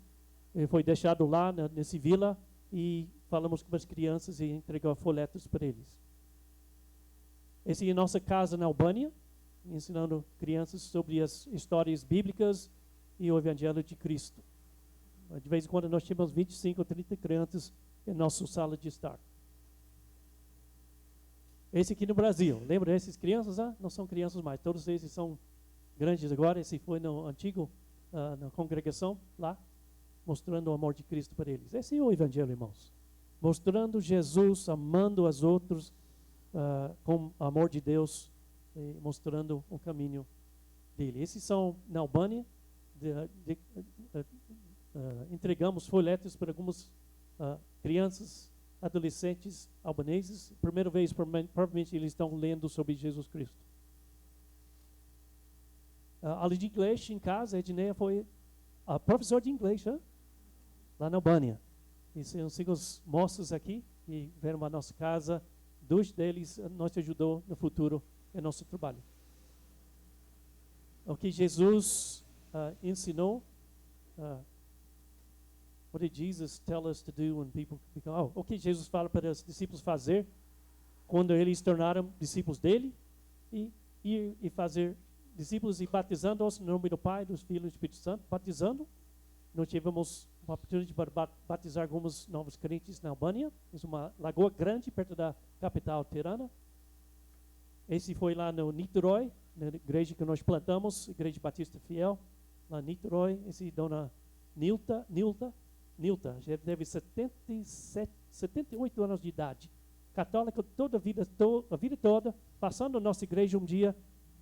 Ele foi deixado lá nessa vila e falamos com as crianças e entregamos folhetos para eles. Essa é a nossa casa na Albânia, ensinando crianças sobre as histórias bíblicas e o Evangelho de Cristo. De vez em quando nós tínhamos 25 ou 30 crianças em nossa sala de estar. Esse aqui no Brasil, lembra dessas crianças? Não são crianças mais, todos esses são grandes agora. Esse foi no antigo, na congregação lá, mostrando o amor de Cristo para eles. Esse é o Evangelho, irmãos. Mostrando Jesus, amando os outros com o amor de Deus, mostrando o caminho dele. Esses são na Albânia. Entregamos folhetos para algumas crianças, adolescentes albaneses. Primeira vez, provavelmente, eles estão lendo sobre Jesus Cristo. Além de inglês, em casa, a Edneia foi a professora de inglês lá na Albânia. E são 5 moças aqui que vieram à nossa casa. 2 deles nos ajudou no futuro em nosso trabalho. O que Jesus ensinou, what did Jesus tell us to do when people become? O que Jesus fala para os discípulos fazer quando eles se tornaram discípulos dele e fazer discípulos e batizando-os no nome do Pai, do Filho e do Espírito Santo. Batizando, nós tivemos uma oportunidade para batizar alguns novos crentes na Albânia. É uma lagoa grande perto da capital Tirana. Esse foi lá no Niterói, na igreja que nós plantamos, Igreja Batista Fiel, lá em Niterói. Esse dona Nilta, já teve 78 anos de idade. Católica toda a vida toda, passando na nossa igreja um dia,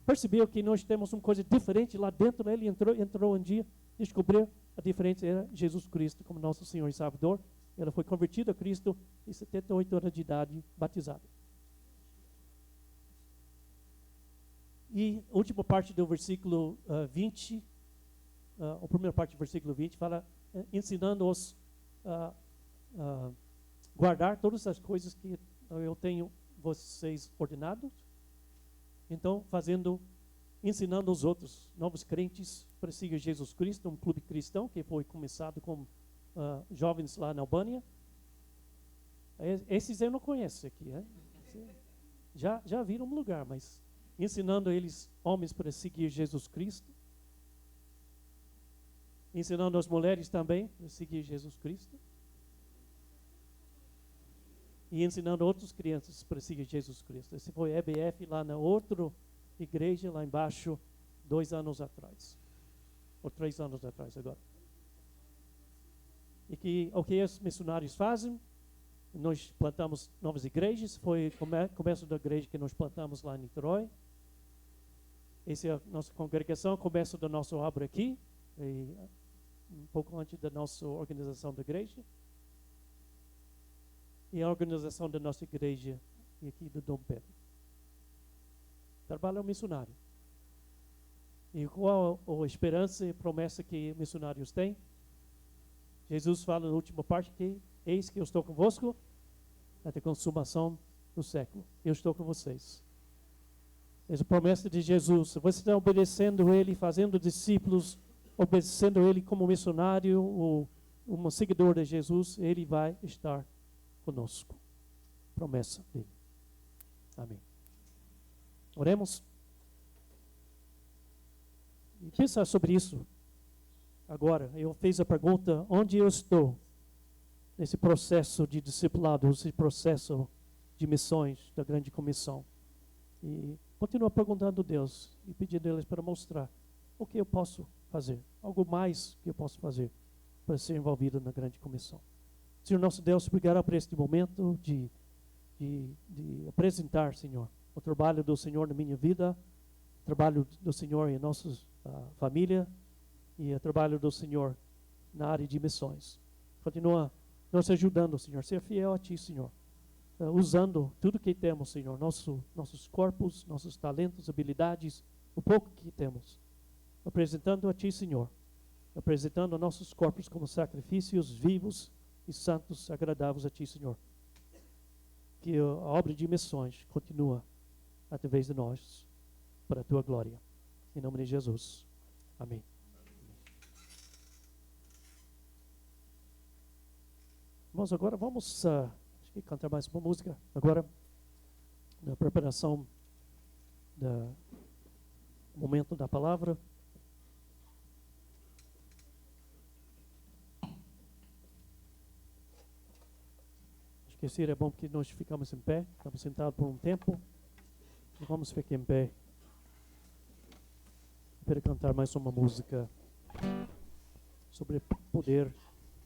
percebeu que nós temos uma coisa diferente lá dentro. Ele entrou um dia, descobriu a diferença era Jesus Cristo como nosso Senhor e Salvador. Ela foi convertida a Cristo em 78 anos de idade, batizada. E a última parte do versículo 20, a primeira parte do versículo 20, fala, ensinando-os a guardar todas as coisas que eu tenho vocês ordenados. Então, ensinando os outros, novos crentes, para seguir Jesus Cristo, um clube cristão que foi começado com jovens lá na Albânia. Esses eu não conheço aqui, né? Já viram um lugar, mas ensinando eles, homens, para seguir Jesus Cristo. Ensinando as mulheres também para seguir Jesus Cristo. E ensinando outras crianças para seguir Jesus Cristo. Esse foi EBF lá na outra igreja, lá embaixo, 2 anos atrás. Ou 3 anos atrás agora. E o que os missionários fazem? Nós plantamos novas igrejas. Foi o começo da igreja que nós plantamos lá em Niterói. Essa é a nossa congregação, começo da nossa obra aqui. E um pouco antes da nossa organização da igreja. E a organização da nossa igreja aqui do Dom Pedro. Trabalho missionário. E qual a esperança e promessa que missionários têm? Jesus fala na última parte que eis que eu estou convosco até a consumação do século. Eu estou com vocês. Essa é a promessa de Jesus. Se você está obedecendo Ele, fazendo discípulos, obedecendo Ele como missionário ou um seguidor de Jesus, Ele vai estar conosco. Promessa dele. Amém. Oremos. E pensar sobre isso agora. Eu fiz a pergunta, onde eu estou nesse processo de discipulado, nesse processo de missões da grande comissão. E continuo perguntando a Deus e pedindo a Ele para mostrar o que eu posso fazer, algo mais que eu posso fazer para ser envolvido na grande comissão. Senhor nosso Deus, obrigado por este momento de apresentar, Senhor, o trabalho do Senhor na minha vida, o trabalho do Senhor em nossa família e o trabalho do Senhor na área de missões. Continua nos ajudando, Senhor, ser fiel a Ti, Senhor, usando tudo que temos, Senhor, nossos corpos, nossos talentos, habilidades, o pouco que temos, apresentando a Ti, Senhor, apresentando nossos corpos como sacrifícios vivos e santos, agradáveis a Ti, Senhor. Que a obra de missões continua através de nós, para a Tua glória. Em nome de Jesus. Amém. Irmãos, agora vamos acho que cantar mais uma música. Agora, na preparação do momento da palavra. Esquecer é bom porque nós ficamos em pé, estamos sentados por um tempo. E vamos ficar em pé para cantar mais uma música sobre o poder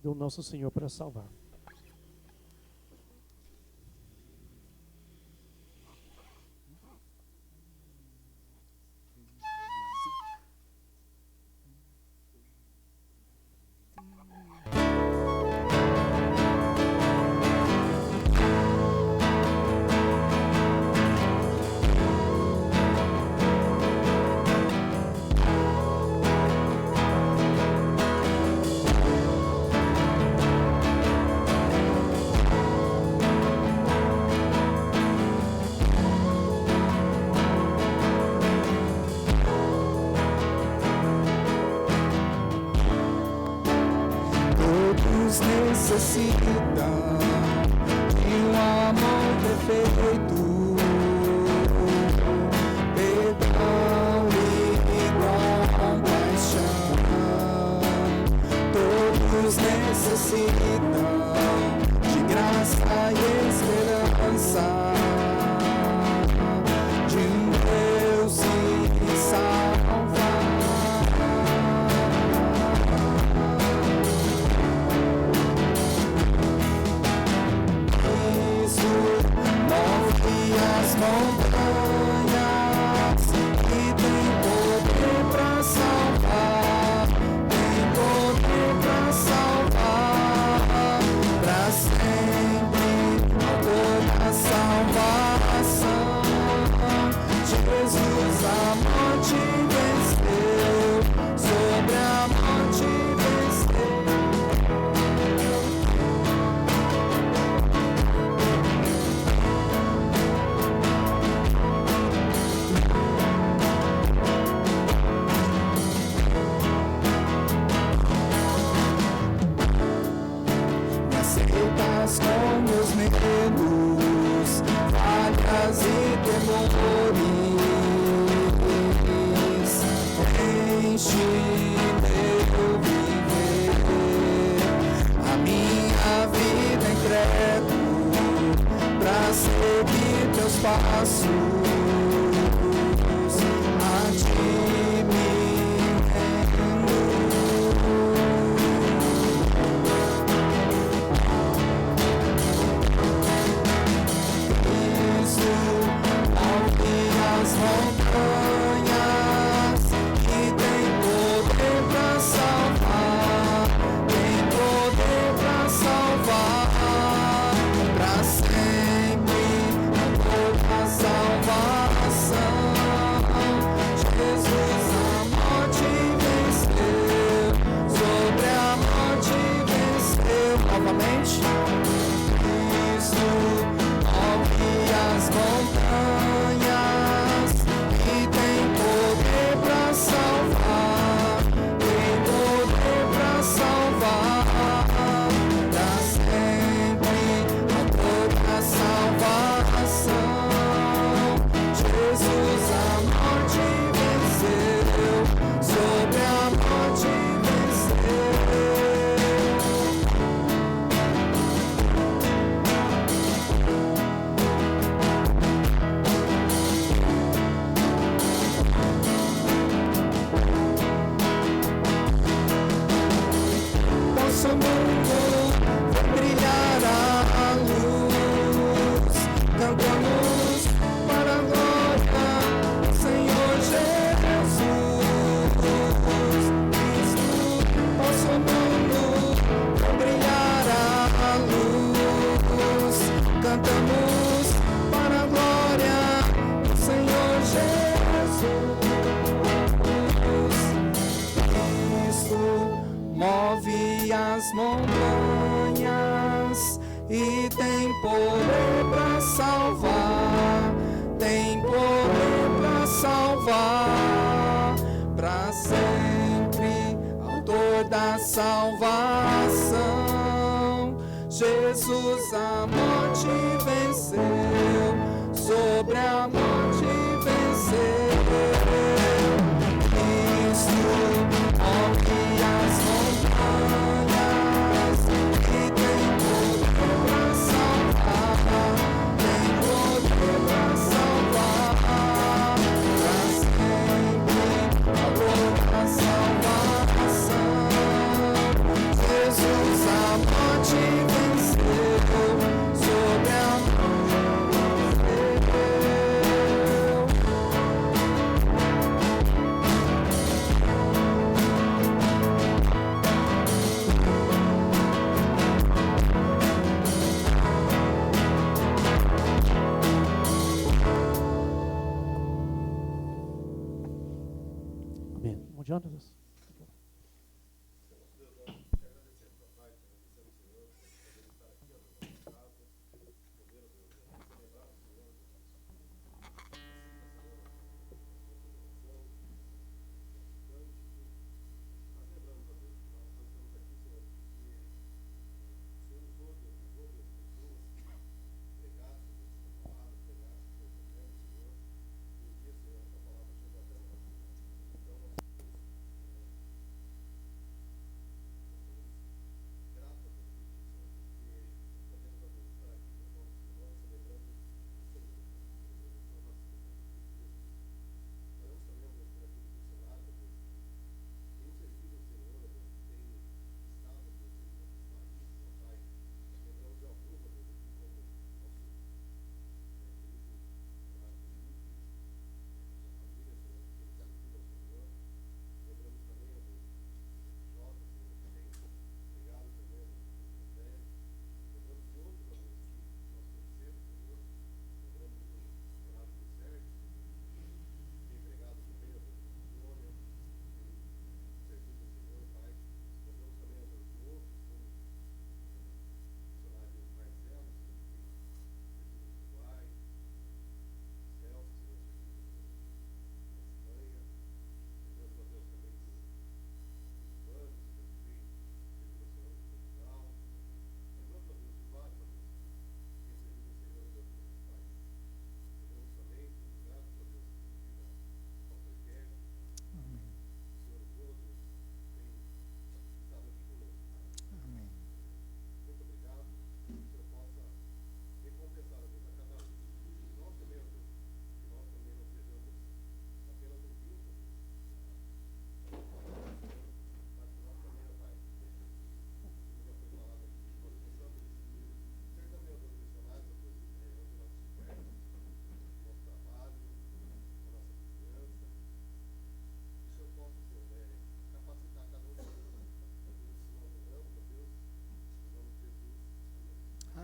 do nosso Senhor para salvar. Necessitam de um amor perfeito, perdão e compaixão. Todos necessitam de graça e esperança, de um Deus que salva. Move as montanhas e aceitas com meus medos, falhas e temores. Enche meu viver, a minha vida entrego pra seguir teus passos. A ti me rendo. Cristo, move as montanhas e tem poder pra salvar, tem poder pra salvar, pra sempre toda a salvação. Jesus a morte venceu, sobre a morte venceu novamente. Cristo move as montanhas e tem poder pra salvar, tem poder pra salvar, pra sempre a toda a salvação. Jesus a morte venceu, sobre a morte venceu. Nosso mundo vai brilhar a luz, cantamos para a glória do Senhor Jesus. Cristo, nosso mundo vai brilhar a luz, cantamos para a glória do Senhor Jesus. Cristo move as montanhas e tem poder pra salvar, tem poder pra salvar, pra sempre, autor da salvação. Jesus a morte venceu, sobre a morte venceu. Cristo move as montanhas e tem poder pra salvar, tem poder pra salvar, pra sempre a toda a salvação. Jesus a morte venceu, sobre a morte venceu. Amém. Irmão Jonas?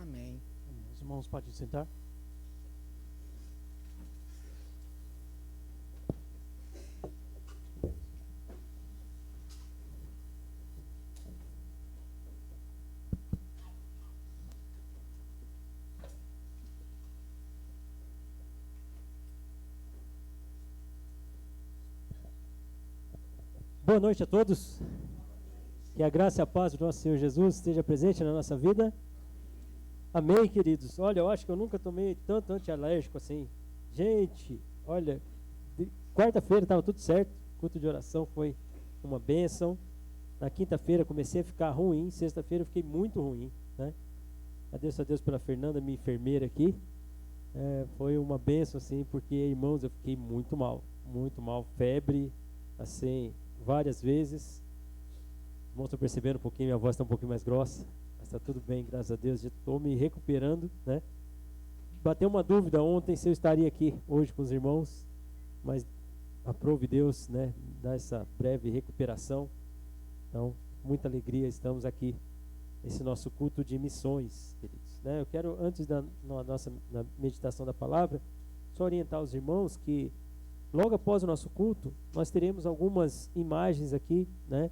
Amém. Os irmãos podem sentar. Boa noite a todos. Que a graça e a paz do nosso Senhor Jesus esteja presente na nossa vida. Amém, queridos. Olha, eu acho que eu nunca tomei tanto antialérgico assim. Gente, olha, quarta-feira estava tudo certo. O culto de oração foi uma bênção. Na quinta-feira comecei a ficar ruim. Sexta-feira eu fiquei muito ruim, né? Agradeço a Deus pela Fernanda, minha enfermeira aqui. Foi uma bênção, assim, porque, irmãos, eu fiquei muito mal. Muito mal. Febre, assim, várias vezes. Irmãos, estou percebendo um pouquinho, minha voz está um pouquinho mais grossa. Mas está tudo bem, graças a Deus. Já estou me recuperando, né? Bateu uma dúvida ontem se eu estaria aqui hoje com os irmãos. Mas aprove Deus, né? Dar essa breve recuperação. Então, muita alegria, estamos aqui nesse nosso culto de missões, queridos, né? Eu quero, antes da nossa meditação da palavra, só orientar os irmãos que logo após o nosso culto, nós teremos algumas imagens aqui, né?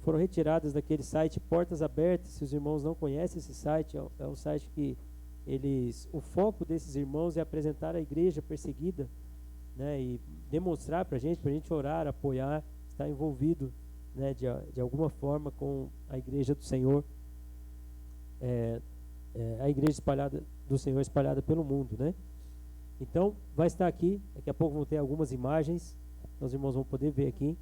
Foram retiradas daquele site Portas Abertas. Se os irmãos não conhecem esse site, é um site que o foco desses irmãos é apresentar a igreja perseguida, né? E demonstrar para a gente orar, apoiar, estar envolvido, né, de alguma forma com a igreja do Senhor, a igreja espalhada do Senhor espalhada pelo mundo, né? Então vai estar aqui, daqui a pouco vão ter algumas imagens, os irmãos vão poder ver aqui.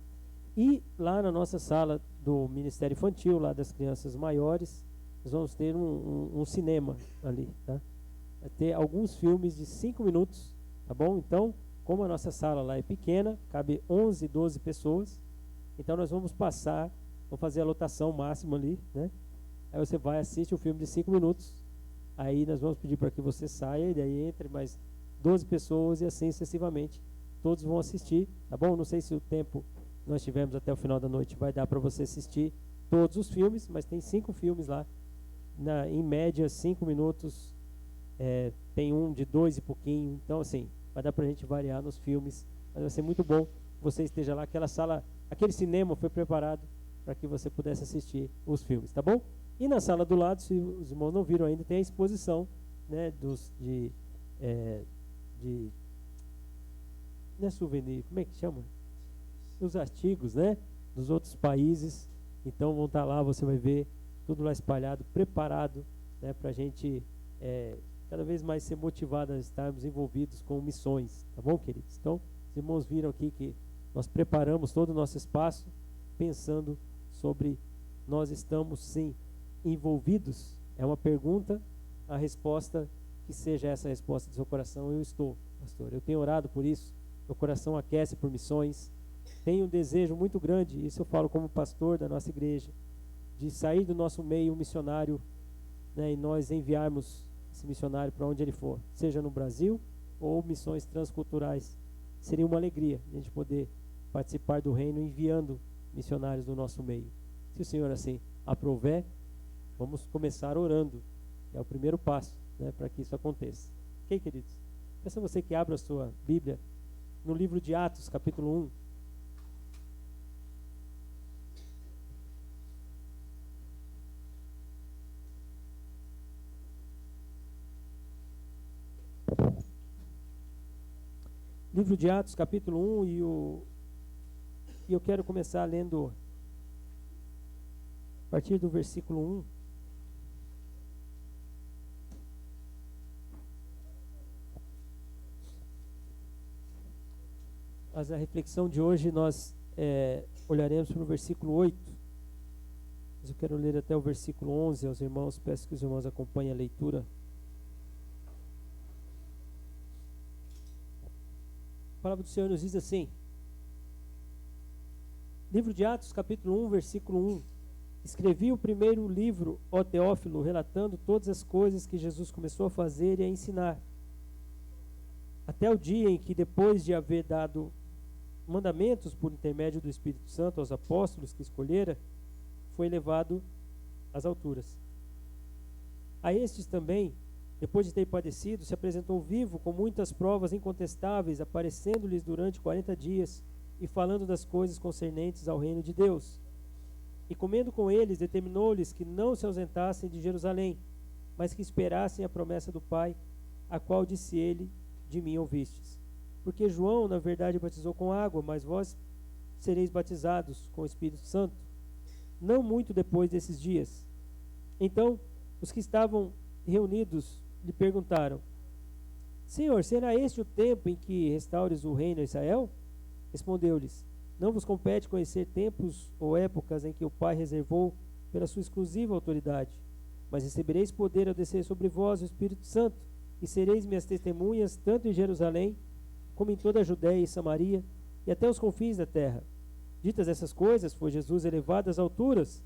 E lá na nossa sala do Ministério Infantil, lá das crianças maiores, nós vamos ter um cinema ali, tá? Vai ter alguns filmes de 5 minutos, tá bom? Então, como a nossa sala lá é pequena, cabe 11, 12 pessoas. Então nós vamos fazer a lotação máxima ali, né? Aí você vai, assiste o filme de 5 minutos. Aí nós vamos pedir para que você saia e daí entre mais 12 pessoas e assim sucessivamente. Todos vão assistir, tá bom? Não sei se o tempo que nós tivemos até o final da noite vai dar para você assistir todos os filmes, mas tem 5 filmes lá. Em média, 5 minutos. Tem um de 2 e pouquinho. Então, assim, vai dar para a gente variar nos filmes. Mas vai ser muito bom que você esteja lá. Aquela sala, aquele cinema foi preparado para que você pudesse assistir os filmes, tá bom? E na sala do lado, se os irmãos não viram ainda, tem a exposição, né, não é souvenir, como é que chama? Os artigos, né, dos outros países. Então vão estar lá, você vai ver tudo lá espalhado, preparado, né, para a gente cada vez mais ser motivado a estarmos envolvidos com missões, tá bom, queridos? Então, os irmãos viram aqui que nós preparamos todo o nosso espaço pensando sobre nós estamos sim envolvidos. É uma pergunta, a resposta que seja essa a resposta do seu coração. Eu estou, pastor, eu tenho orado por isso, meu coração aquece por missões, tenho um desejo muito grande, isso eu falo como pastor da nossa igreja, de sair do nosso meio um missionário, né, e nós enviarmos esse missionário para onde ele for, seja no Brasil ou missões transculturais. Seria uma alegria a gente poder participar do reino enviando missionários do nosso meio. Se o Senhor assim aprover, vamos começar orando. É o primeiro passo, né, para que isso aconteça. Ok, queridos? Peço a você que abra a sua Bíblia no livro de Atos, capítulo 1. Livro de Atos, capítulo 1, e eu quero começar lendo a partir do versículo 1. Mas a reflexão de hoje nós olharemos para o versículo 8. Mas eu quero ler até o versículo 11 aos irmãos, peço que os irmãos acompanhem a leitura. A palavra do Senhor nos diz assim, livro de Atos, capítulo 1, versículo 1. Escrevi o primeiro livro, ó Teófilo, relatando todas as coisas que Jesus começou a fazer e a ensinar, até o dia em que, depois de haver dado mandamentos por intermédio do Espírito Santo aos apóstolos que escolhera, foi levado às alturas. A estes também, depois de ter padecido, se apresentou vivo com muitas provas incontestáveis, aparecendo-lhes durante 40 dias e falando das coisas concernentes ao reino de Deus. E comendo com eles, determinou-lhes que não se ausentassem de Jerusalém, mas que esperassem a promessa do Pai, a qual disse ele: de mim ouvistes. Porque João, na verdade, batizou com água, mas vós sereis batizados com o Espírito Santo, não muito depois desses dias. Então, os que estavam reunidos lhe perguntaram: Senhor, será este o tempo em que restaures o reino a Israel? Respondeu-lhes: Não vos compete conhecer tempos ou épocas em que o Pai reservou pela sua exclusiva autoridade, mas recebereis poder ao descer sobre vós o Espírito Santo, e sereis minhas testemunhas tanto em Jerusalém, como em toda a Judéia e Samaria, e até os confins da terra. Ditas essas coisas, foi Jesus elevado às alturas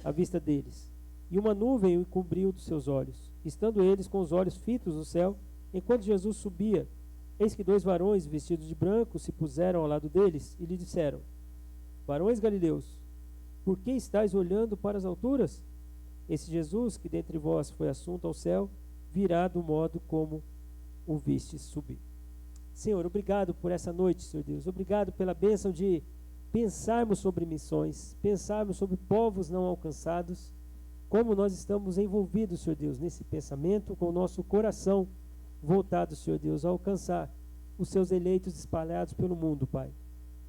à vista deles, e uma nuvem o cobriu dos seus olhos. Estando eles com os olhos fitos no céu, enquanto Jesus subia, eis que 2 varões vestidos de branco se puseram ao lado deles e lhe disseram: Varões galileus, por que estáis olhando para as alturas? Esse Jesus, que dentre vós foi assunto ao céu, virá do modo como o vistes subir. Senhor, obrigado por essa noite, Senhor Deus. Obrigado pela bênção de pensarmos sobre missões, pensarmos sobre povos não alcançados, como nós estamos envolvidos, Senhor Deus, nesse pensamento, com o nosso coração voltado, Senhor Deus, a alcançar os seus eleitos espalhados pelo mundo, Pai.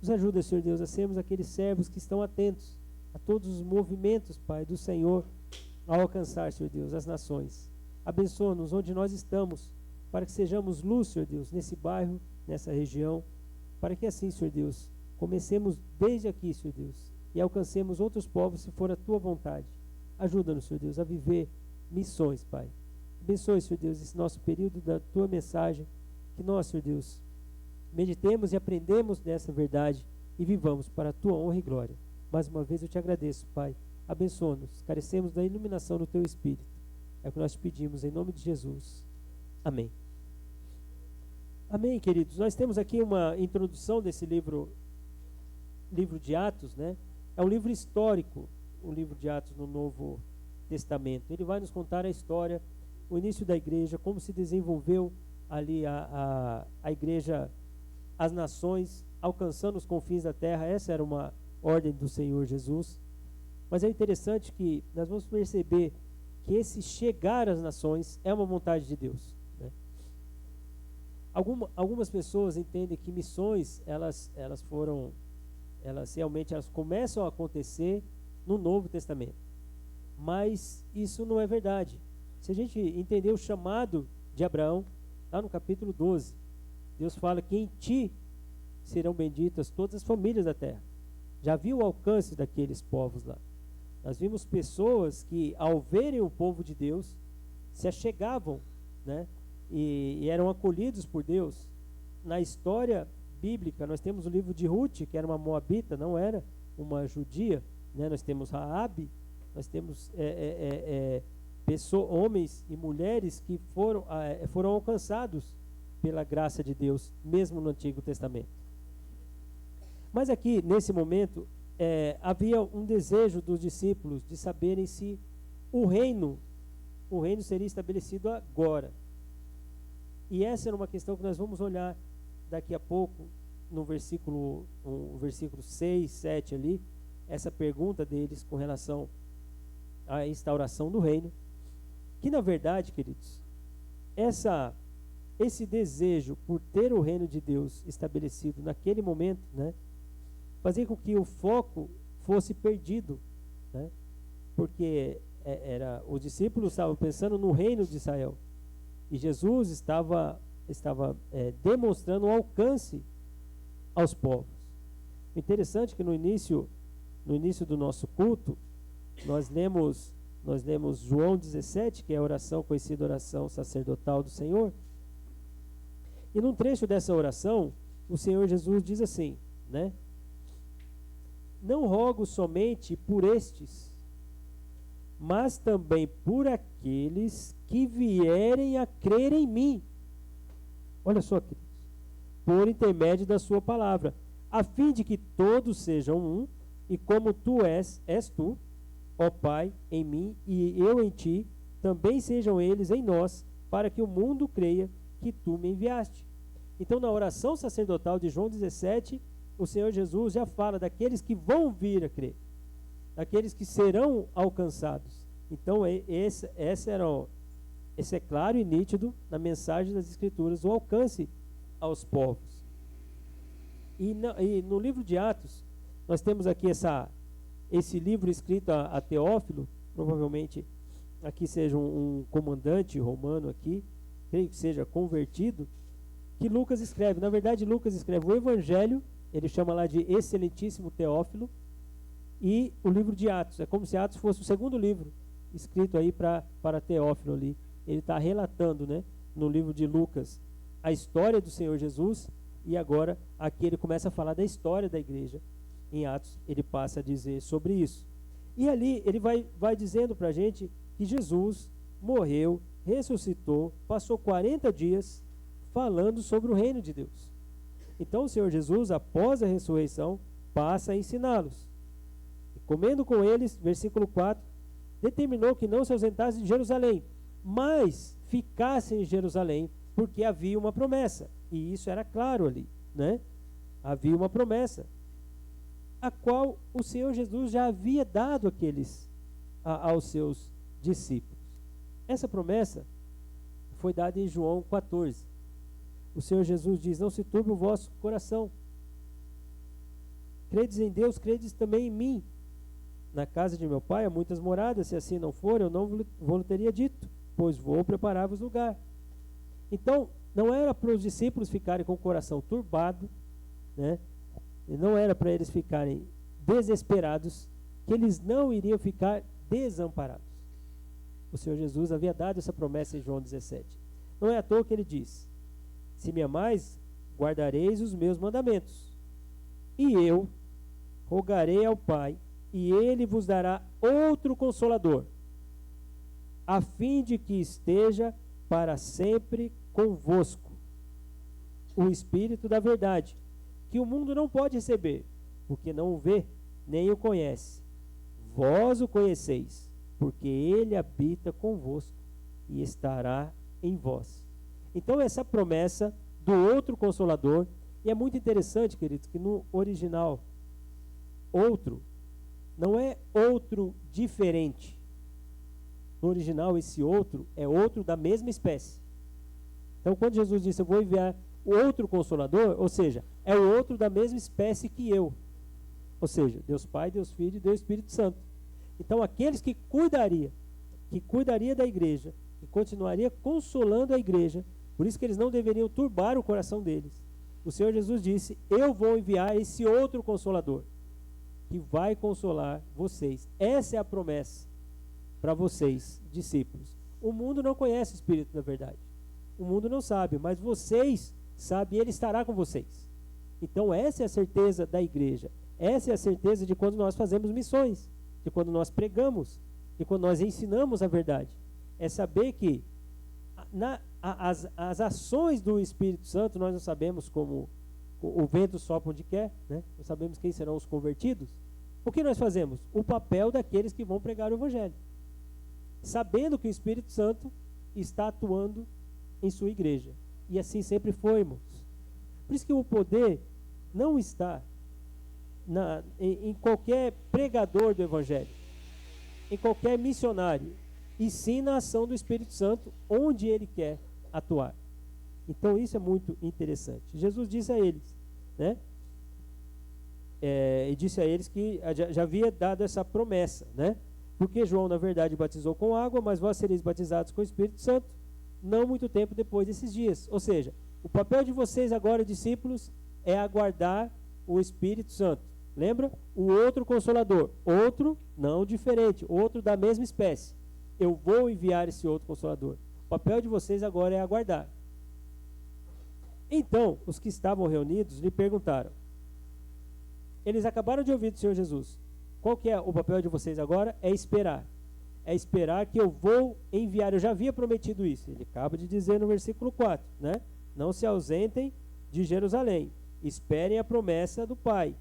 Nos ajuda, Senhor Deus, a sermos aqueles servos que estão atentos a todos os movimentos, Pai, do Senhor, ao alcançar, Senhor Deus, as nações. Abençoa-nos onde nós estamos, para que sejamos luz, Senhor Deus, nesse bairro, nessa região, para que assim, Senhor Deus, comecemos desde aqui, Senhor Deus, e alcancemos outros povos, se for a Tua vontade. Ajuda-nos, Senhor Deus, a viver missões, Pai. Abençoe, Senhor Deus, esse nosso período da Tua mensagem, que nós, Senhor Deus, meditemos e aprendemos dessa verdade e vivamos para a Tua honra e glória. Mais uma vez eu te agradeço, Pai. Abençoa-nos, carecemos da iluminação do Teu Espírito. É o que nós te pedimos em nome de Jesus. Amém. Amém, queridos. Nós temos aqui uma introdução desse livro de Atos, né? É um livro histórico, o livro de Atos no Novo Testamento. Ele vai nos contar a história, o início da igreja, como se desenvolveu ali a igreja, as nações, alcançando os confins da terra. Essa era uma ordem do Senhor Jesus. Mas é interessante que nós vamos perceber que esse chegar às nações é uma vontade de Deus, né? Algumas pessoas entendem que missões, elas realmente começam a acontecer no Novo Testamento. Mas isso não é verdade. Se a gente entender o chamado de Abraão, lá no capítulo 12, Deus fala que em ti serão benditas todas as famílias da terra. Já viu o alcance daqueles povos lá. Nós vimos pessoas que, ao verem o povo de Deus, se achegavam, né? E eram acolhidos por Deus. Na história bíblica, nós temos o livro de Ruth, que era uma moabita, não era uma judia, né? Nós temos Raabe, nós temos homens e mulheres que foram alcançados pela graça de Deus, mesmo no Antigo Testamento. Mas aqui, nesse momento, havia um desejo dos discípulos de saberem se o reino seria estabelecido agora. E essa era uma questão que nós vamos olhar daqui a pouco, no versículo 6, 7 ali, essa pergunta deles com relação à instauração do reino, que na verdade, queridos, esse desejo por ter o reino de Deus estabelecido naquele momento, né, fazia com que o foco fosse perdido, né? Porque os discípulos estavam pensando no reino de Israel, e Jesus estava demonstrando o alcance aos povos. O interessante é que no início do nosso culto, nós lemos João 17, que é a oração conhecida, oração sacerdotal do Senhor. E num trecho dessa oração, o Senhor Jesus diz assim, né? Não rogo somente por estes, mas também por aqueles que vierem a crer em mim. Olha só, queridos, por intermédio da sua palavra, a fim de que todos sejam um, e como tu és tu, ó Pai, em mim e eu em ti, também sejam eles em nós, para que o mundo creia que tu me enviaste. Então, na oração sacerdotal de João 17, o Senhor Jesus já fala daqueles que vão vir a crer, daqueles que serão alcançados. Então, esse é claro e nítido na mensagem das Escrituras, o alcance aos povos. E no livro de Atos, nós temos aqui esse livro escrito a Teófilo, provavelmente aqui seja um comandante romano aqui, creio que seja convertido, que Lucas escreve. Na verdade, Lucas escreve o Evangelho, ele chama lá de Excelentíssimo Teófilo, e o livro de Atos. É como se Atos fosse o segundo livro escrito aí para Teófilo ali. Ele está relatando, né, no livro de Lucas, a história do Senhor Jesus, e agora aqui ele começa a falar da história da igreja. Em Atos ele passa a dizer sobre isso. E ali ele vai dizendo para a gente que Jesus morreu, ressuscitou, passou 40 dias falando sobre o reino de Deus. Então o Senhor Jesus, após a ressurreição, passa a ensiná-los. E comendo com eles, versículo 4, determinou que não se ausentassem de Jerusalém, mas ficassem em Jerusalém, porque havia uma promessa. E isso era claro ali, né? Havia uma promessa, a qual o Senhor Jesus já havia dado aos seus discípulos. Essa promessa foi dada em João 14. O Senhor Jesus diz: não se turbe o vosso coração. Credes em Deus, credes também em mim. Na casa de meu pai há muitas moradas, se assim não for, eu não vou teria dito, pois vou preparar-vos lugar. Então, não era para os discípulos ficarem com o coração turbado, né? E não era para eles ficarem desesperados, que eles não iriam ficar desamparados. O Senhor Jesus havia dado essa promessa em João 17. Não é à toa que ele diz: se me amais, guardareis os meus mandamentos. E eu rogarei ao Pai, e ele vos dará outro Consolador, a fim de que esteja para sempre convosco, o Espírito da verdade, que o mundo não pode receber, porque não o vê, nem o conhece. Vós o conheceis, porque ele habita convosco e estará em vós. Então, essa promessa do outro Consolador, e é muito interessante, queridos, que no original, outro, não é outro diferente. No original, esse outro é outro da mesma espécie. Então, quando Jesus disse: eu vou enviar outro Consolador, ou seja, é o outro da mesma espécie que eu. Ou seja, Deus Pai, Deus Filho e Deus Espírito Santo. Então, aqueles que cuidaria da igreja, que continuaria consolando a igreja, por isso que eles não deveriam turbar o coração deles. O Senhor Jesus disse: eu vou enviar esse outro Consolador, que vai consolar vocês. Essa é a promessa para vocês, discípulos. O mundo não conhece o Espírito da verdade. O mundo não sabe, mas vocês sabem, ele estará com vocês. Então essa é a certeza da igreja. Essa é a certeza de quando nós fazemos missões, de quando nós pregamos, de quando nós ensinamos a verdade. É saber que as ações do Espírito Santo, nós não sabemos como o vento sopra onde quer, né? Não sabemos quem serão os convertidos. O que nós fazemos? O papel daqueles que vão pregar o Evangelho, sabendo que o Espírito Santo está atuando em sua igreja. E assim sempre foi, irmãos. Por isso que o poder não está em qualquer pregador do Evangelho, em qualquer missionário, e sim na ação do Espírito Santo, onde ele quer atuar. Então isso é muito interessante. Jesus disse a eles, né? E disse a eles que já havia dado essa promessa, né? Porque João, na verdade, batizou com água, mas vós sereis batizados com o Espírito Santo, não muito tempo depois desses dias. Ou seja, o papel de vocês agora, discípulos, é aguardar o Espírito Santo. Lembra? O outro Consolador. Outro, não diferente, outro da mesma espécie. Eu vou enviar esse outro Consolador. O papel de vocês agora é aguardar. Então, os que estavam reunidos lhe perguntaram. Eles acabaram de ouvir do Senhor Jesus. Qual que é o papel de vocês agora? É esperar. É esperar que eu vou enviar. Eu já havia prometido isso. Ele acaba de dizer no versículo 4, né? Não se ausentem de Jerusalém. Esperem a promessa do Pai,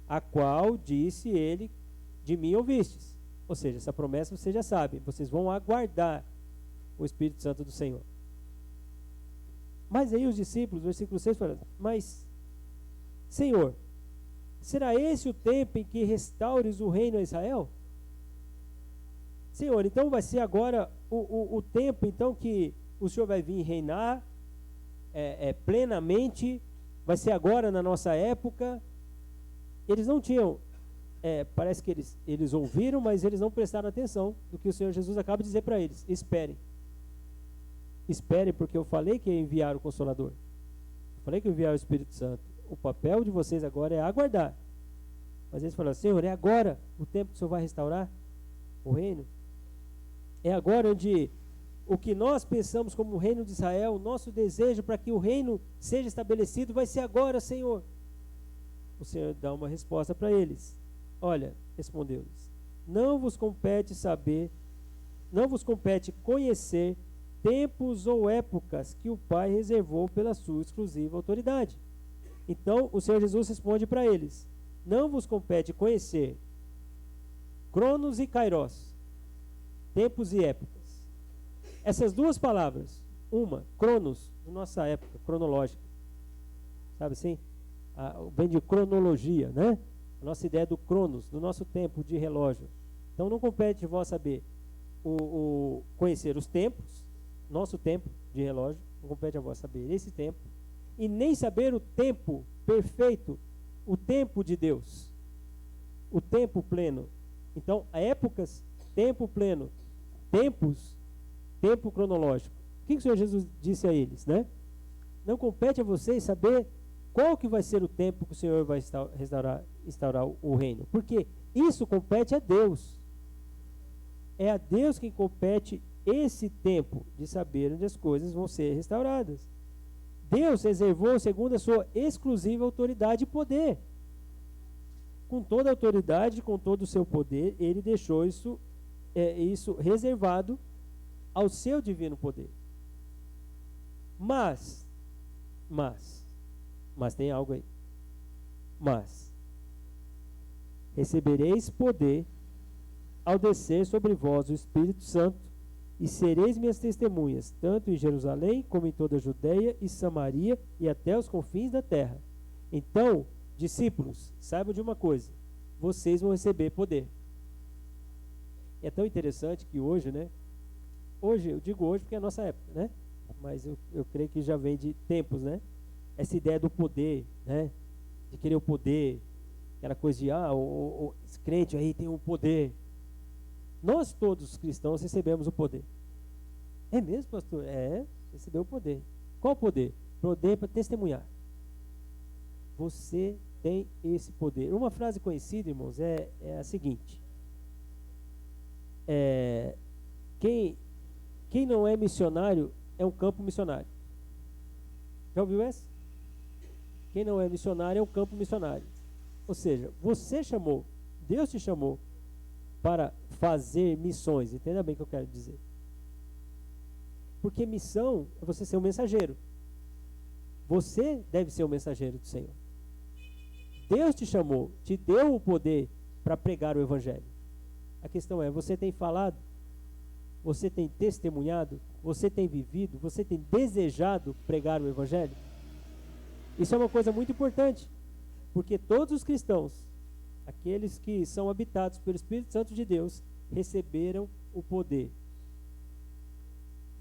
a qual disse ele: de mim ouvistes. Ou seja, essa promessa você já sabe, vocês vão aguardar o Espírito Santo do Senhor. Mas aí os discípulos, versículo 6, falam: mas, Senhor, será esse o tempo em que restaures o reino a Israel? Senhor, então vai ser agora o tempo então que o Senhor vai vir reinar plenamente, vai ser agora na nossa época. Eles não tinham, parece que eles ouviram, mas eles não prestaram atenção do que o Senhor Jesus acaba de dizer para eles: esperem. Esperem, porque eu falei que ia enviar o Consolador. Eu falei que ia enviar o Espírito Santo. O papel de vocês agora é aguardar. Mas eles falaram: Senhor, é agora o tempo que o Senhor vai restaurar o reino? É agora onde o que nós pensamos como o reino de Israel, o nosso desejo para que o reino seja estabelecido, vai ser agora, Senhor. O Senhor dá uma resposta para eles. Olha, respondeu-lhes: não vos compete saber, não vos compete conhecer tempos ou épocas que o Pai reservou pela sua exclusiva autoridade. Então o Senhor Jesus responde para eles: não vos compete conhecer Cronos e Kairos, tempos e épocas. Essas duas palavras, uma, Cronos, na nossa época cronológica, sabe assim? Vem de cronologia, né? A nossa ideia do Cronos, do nosso tempo de relógio. Então não compete vós saber conhecer os tempos, nosso tempo de relógio, não compete a vós saber esse tempo, e nem saber o tempo perfeito, o tempo de Deus, o tempo pleno. Então, épocas, tempo pleno, tempos, tempo cronológico. O que o Senhor Jesus disse a eles, né? Não compete a vocês saber qual que vai ser o tempo que o Senhor vai instaurar o reino, porque isso compete a Deus. É a Deus quem compete esse tempo de saber onde as coisas vão ser restauradas. Deus reservou segundo a sua exclusiva autoridade e poder. Com toda a autoridade, com todo o seu poder, ele deixou isso reservado ao seu divino poder. Mas tem algo aí. Mas recebereis poder ao descer sobre vós o Espírito Santo, e sereis minhas testemunhas, tanto em Jerusalém, como em toda a Judeia e Samaria, e até os confins da terra. Então, discípulos, saibam de uma coisa: vocês vão receber poder. É tão interessante que hoje, né? Hoje, eu digo hoje porque é a nossa época, né? Mas eu creio que já vem de tempos, né? Essa ideia do poder, né? De querer o poder, aquela coisa de, esse crente aí tem um poder. Nós todos cristãos recebemos o poder. É mesmo, pastor? Recebeu o poder. Qual poder? Poder para testemunhar. Você tem esse poder. Uma frase conhecida, irmãos, é a seguinte: quem não é missionário é um campo missionário. Já ouviu essa? Quem não é missionário é um campo missionário. Ou seja, você chamou, Deus te chamou para fazer missões. Entenda bem o que eu quero dizer. Porque missão é você ser um mensageiro. Você deve ser o mensageiro do Senhor. Deus te chamou, te deu o poder para pregar o Evangelho. A questão é: você tem falado? Você tem testemunhado? Você tem vivido? Você tem desejado pregar o Evangelho? Isso é uma coisa muito importante, porque todos os cristãos, aqueles que são habitados pelo Espírito Santo de Deus, receberam o poder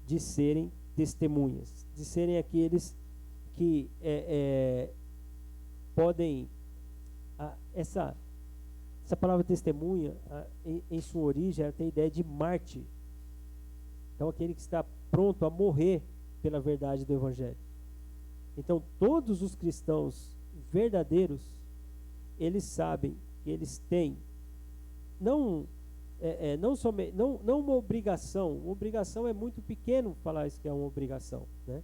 de serem testemunhas, de serem aqueles que podem... Essa palavra testemunha, em sua origem, ela tem a ideia de mártir. Então, aquele que está pronto a morrer pela verdade do Evangelho. Então, todos os cristãos verdadeiros, eles sabem que eles têm não uma obrigação é muito pequeno falar isso que é uma obrigação, né?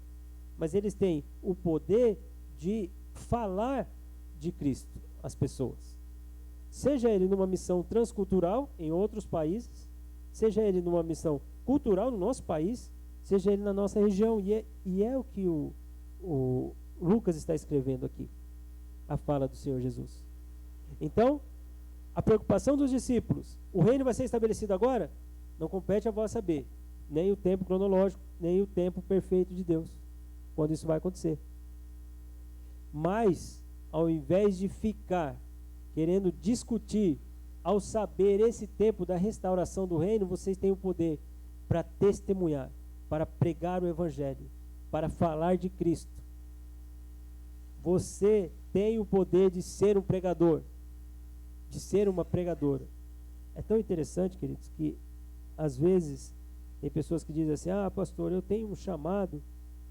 Mas eles têm o poder de falar de Cristo às pessoas, seja ele numa missão transcultural em outros países, seja ele numa missão cultural no nosso país, seja ele na nossa região, e é o que o Lucas está escrevendo aqui, a fala do Senhor Jesus. Então, A preocupação dos discípulos, o reino vai ser estabelecido agora? Não compete a vós saber, nem o tempo cronológico, nem o tempo perfeito de Deus, quando isso vai acontecer. Mas, ao invés de ficar querendo discutir, ao saber esse tempo da restauração do reino, vocês têm o poder para testemunhar, para pregar o evangelho, para falar de Cristo. Você tem o poder de ser um pregador, de ser uma pregadora. É tão interessante, queridos, que às vezes tem pessoas que dizem assim: ah, pastor, eu tenho um chamado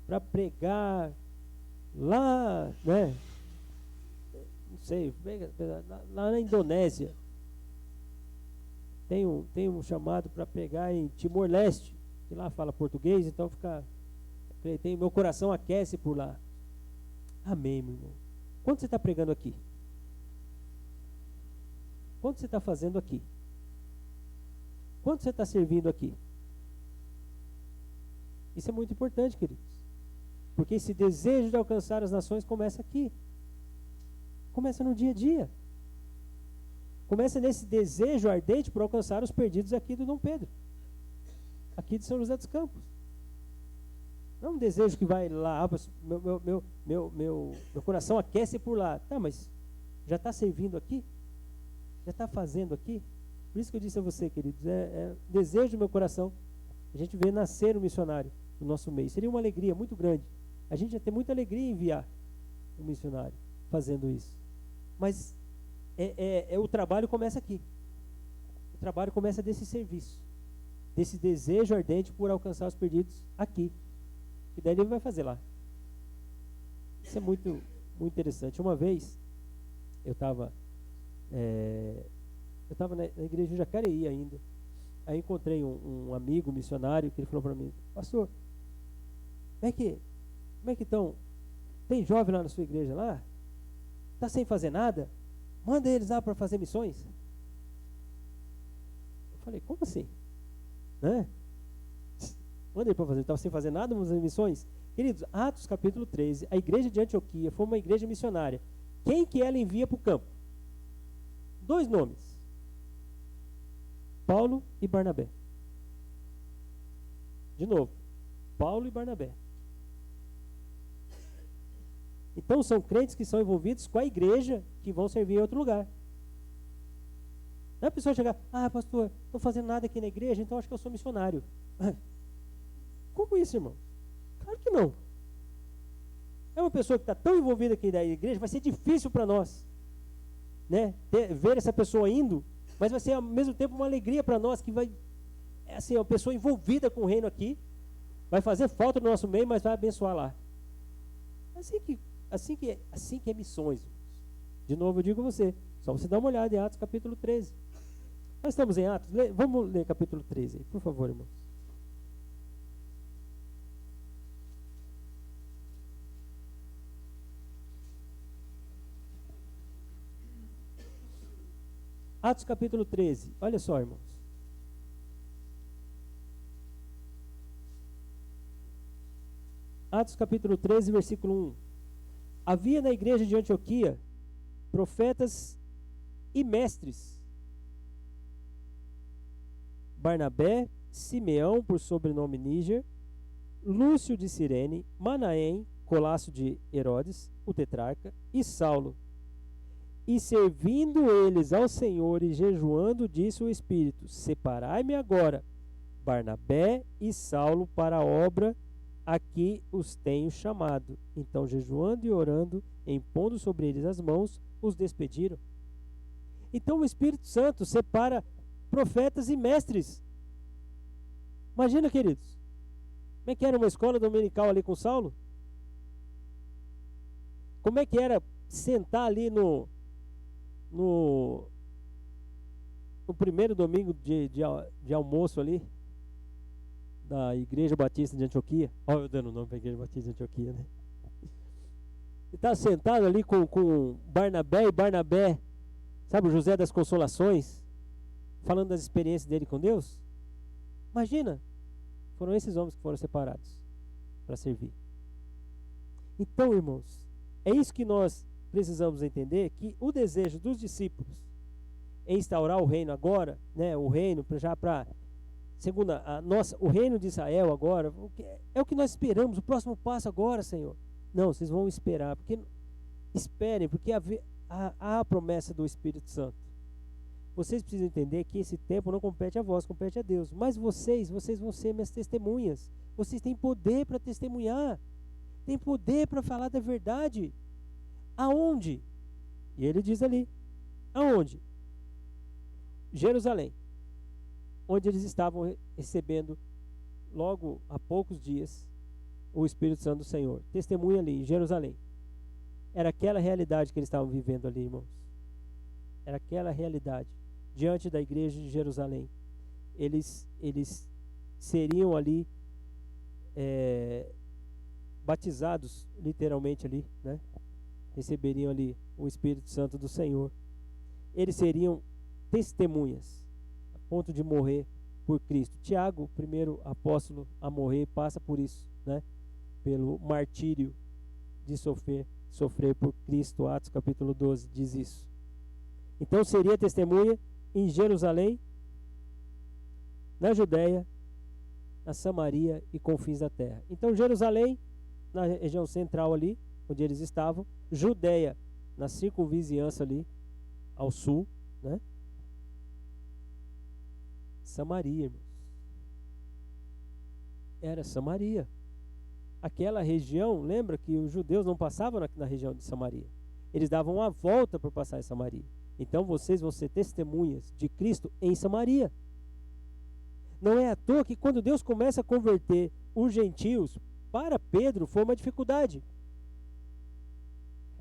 para pregar lá, né? Não sei, lá na Indonésia. Tem um chamado para pregar em Timor-Leste, que lá fala português, então meu coração aquece por lá. Amém, meu irmão. Quanto você está pregando aqui? Quanto você está fazendo aqui? Quanto você está servindo aqui? Isso é muito importante, queridos. Porque esse desejo de alcançar as nações começa aqui. Começa no dia a dia. Começa nesse desejo ardente por alcançar os perdidos aqui do Dom Pedro. Aqui de São José dos Campos. Não é um desejo que vai lá, meu coração aquece por lá. Tá, mas já está servindo aqui? Já está fazendo aqui? Por isso que eu disse a você, queridos, é desejo do meu coração. A gente vê nascer um missionário no nosso meio. Seria uma alegria muito grande. A gente ia ter muita alegria em enviar um missionário fazendo isso. Mas o trabalho começa aqui. O trabalho começa desse serviço, desse desejo ardente por alcançar os perdidos aqui. E daí ele vai fazer lá. Isso é muito, muito interessante. Uma vez eu estava na igreja de Jacareí ainda. Aí encontrei um amigo missionário que ele falou para mim: pastor, como é que estão? Tem jovem lá na sua igreja lá? Está sem fazer nada? Manda eles lá para fazer missões. Eu falei: como assim? Né? Manda ele para fazer. Estava sem fazer nada, vamos fazer missões? Queridos, Atos capítulo 13, a igreja de Antioquia foi uma igreja missionária. Quem que ela envia para o campo? 2 nomes: Paulo e Barnabé. De novo, Paulo e Barnabé. Então são crentes que são envolvidos com a igreja que vão servir em outro lugar. Não é a pessoa chegar: ah, pastor, não estou fazendo nada aqui na igreja, então acho que eu sou missionário. Como isso, irmão? Claro que não. É uma pessoa que está tão envolvida aqui na igreja, vai ser difícil para nós, né, ver essa pessoa indo, mas vai ser ao mesmo tempo uma alegria para nós, que vai, assim, uma pessoa envolvida com o reino aqui, vai fazer falta no nosso meio, mas vai abençoar lá. Assim que é missões. De novo eu digo a você, só você dar uma olhada em Atos capítulo 13. Nós estamos em Atos, vamos ler capítulo 13, por favor, irmãos. Atos capítulo 13, olha só, irmãos. Atos capítulo 13, versículo 1. Havia na igreja de Antioquia profetas e mestres: Barnabé, Simeão, por sobrenome Níger, Lúcio de Cirene, Manaém, Colácio de Herodes, o tetrarca, e Saulo. E servindo eles ao Senhor e jejuando, disse o Espírito: separai-me agora Barnabé e Saulo para a obra a que os tenho chamado. Então, jejuando e orando, impondo sobre eles as mãos, os despediram. Então o Espírito Santo separa profetas e mestres. Imagina, queridos, como é que era uma escola dominical ali com Saulo? Como é que era sentar ali no primeiro domingo de almoço ali da Igreja Batista de Antioquia? Olha eu dando o nome para a Igreja Batista de Antioquia, né? E está sentado ali com Barnabé, e Barnabé, sabe, o José das Consolações, falando das experiências dele com Deus. Imagina, foram esses homens que foram separados para servir. Então, irmãos, é isso que nós precisamos entender, que o desejo dos discípulos instaurar o reino agora, né? O reino já para segundo o reino de Israel agora, é o que nós esperamos, o próximo passo agora, Senhor. Não, vocês vão esperar, porque esperem, porque há a promessa do Espírito Santo. Vocês precisam entender que esse tempo não compete a vós, compete a Deus. Mas vocês vão ser minhas testemunhas. Vocês têm poder para testemunhar, têm poder para falar da verdade. Aonde? E ele diz ali, aonde? Jerusalém, onde eles estavam recebendo logo há poucos dias o Espírito Santo do Senhor. Testemunha ali em Jerusalém. Era aquela realidade que eles estavam vivendo ali, irmãos. Era aquela realidade. Diante da igreja de Jerusalém. Eles seriam ali batizados, literalmente ali, né? Receberiam ali o Espírito Santo do Senhor. Eles seriam testemunhas, a ponto de morrer por Cristo. Tiago, o primeiro apóstolo a morrer, passa por isso, né? Pelo martírio de sofrer por Cristo. Atos capítulo 12 diz isso. Então seria testemunha em Jerusalém, na Judéia, na Samaria e confins da terra. Então Jerusalém, na região central ali, onde eles estavam, Judéia, na circunvizinhança ali, ao sul, né? Samaria, irmãos. Era Samaria. Aquela região, lembra que os judeus não passavam na região de Samaria. Eles davam uma volta por passar em Samaria. Então vocês vão ser testemunhas de Cristo em Samaria. Não é à toa que quando Deus começa a converter os gentios, para Pedro foi uma dificuldade.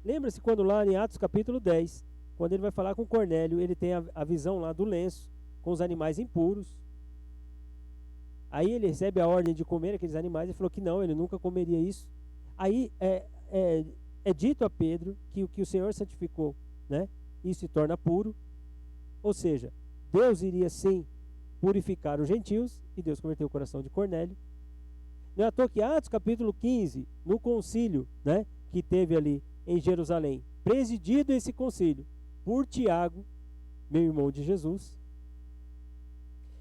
Lembra-se quando lá em Atos capítulo 10, quando ele vai falar com Cornélio, ele tem a visão lá do lenço, com os animais impuros. Aí ele recebe a ordem de comer aqueles animais e falou que não, ele nunca comeria isso. Aí é dito a Pedro que o Senhor santificou, né? Isso se torna puro. Ou seja, Deus iria sim purificar os gentios, e Deus converteu o coração de Cornélio. Não é à toa que Atos capítulo 15, no concílio, né, que teve ali em Jerusalém, presidido esse concílio por Tiago, meu irmão de Jesus,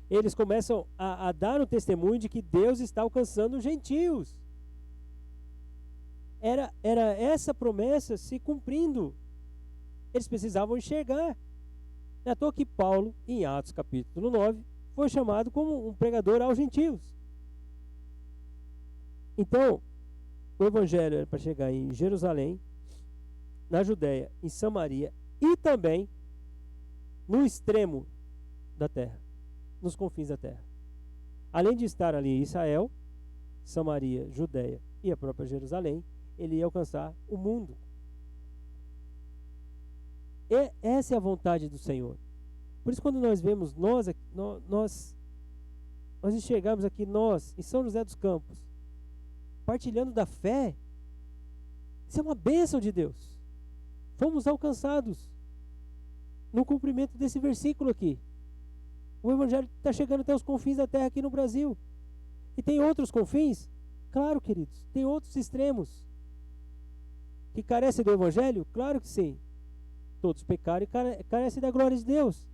eles começam a dar o testemunho de que Deus está alcançando os gentios. Era essa promessa se cumprindo. Eles precisavam enxergar. Não é à toa que Paulo, em Atos capítulo 9, foi chamado como um pregador aos gentios. Então, o evangelho era para chegar em Jerusalém, na Judéia, em Samaria e também no extremo da terra, nos confins da terra. Além de estar ali em Israel, Samaria, Judéia e a própria Jerusalém, ele ia alcançar o mundo. E essa é a vontade do Senhor. Por isso, quando nós vemos nós enxergamos aqui nós, em São José dos Campos, partilhando da fé, isso é uma bênção de Deus. Fomos alcançados no cumprimento desse versículo aqui. O evangelho está chegando até os confins da terra aqui no Brasil. E tem outros confins? Claro, queridos. Tem outros extremos que carecem do evangelho? Claro que sim. Todos pecaram e carecem da glória de Deus.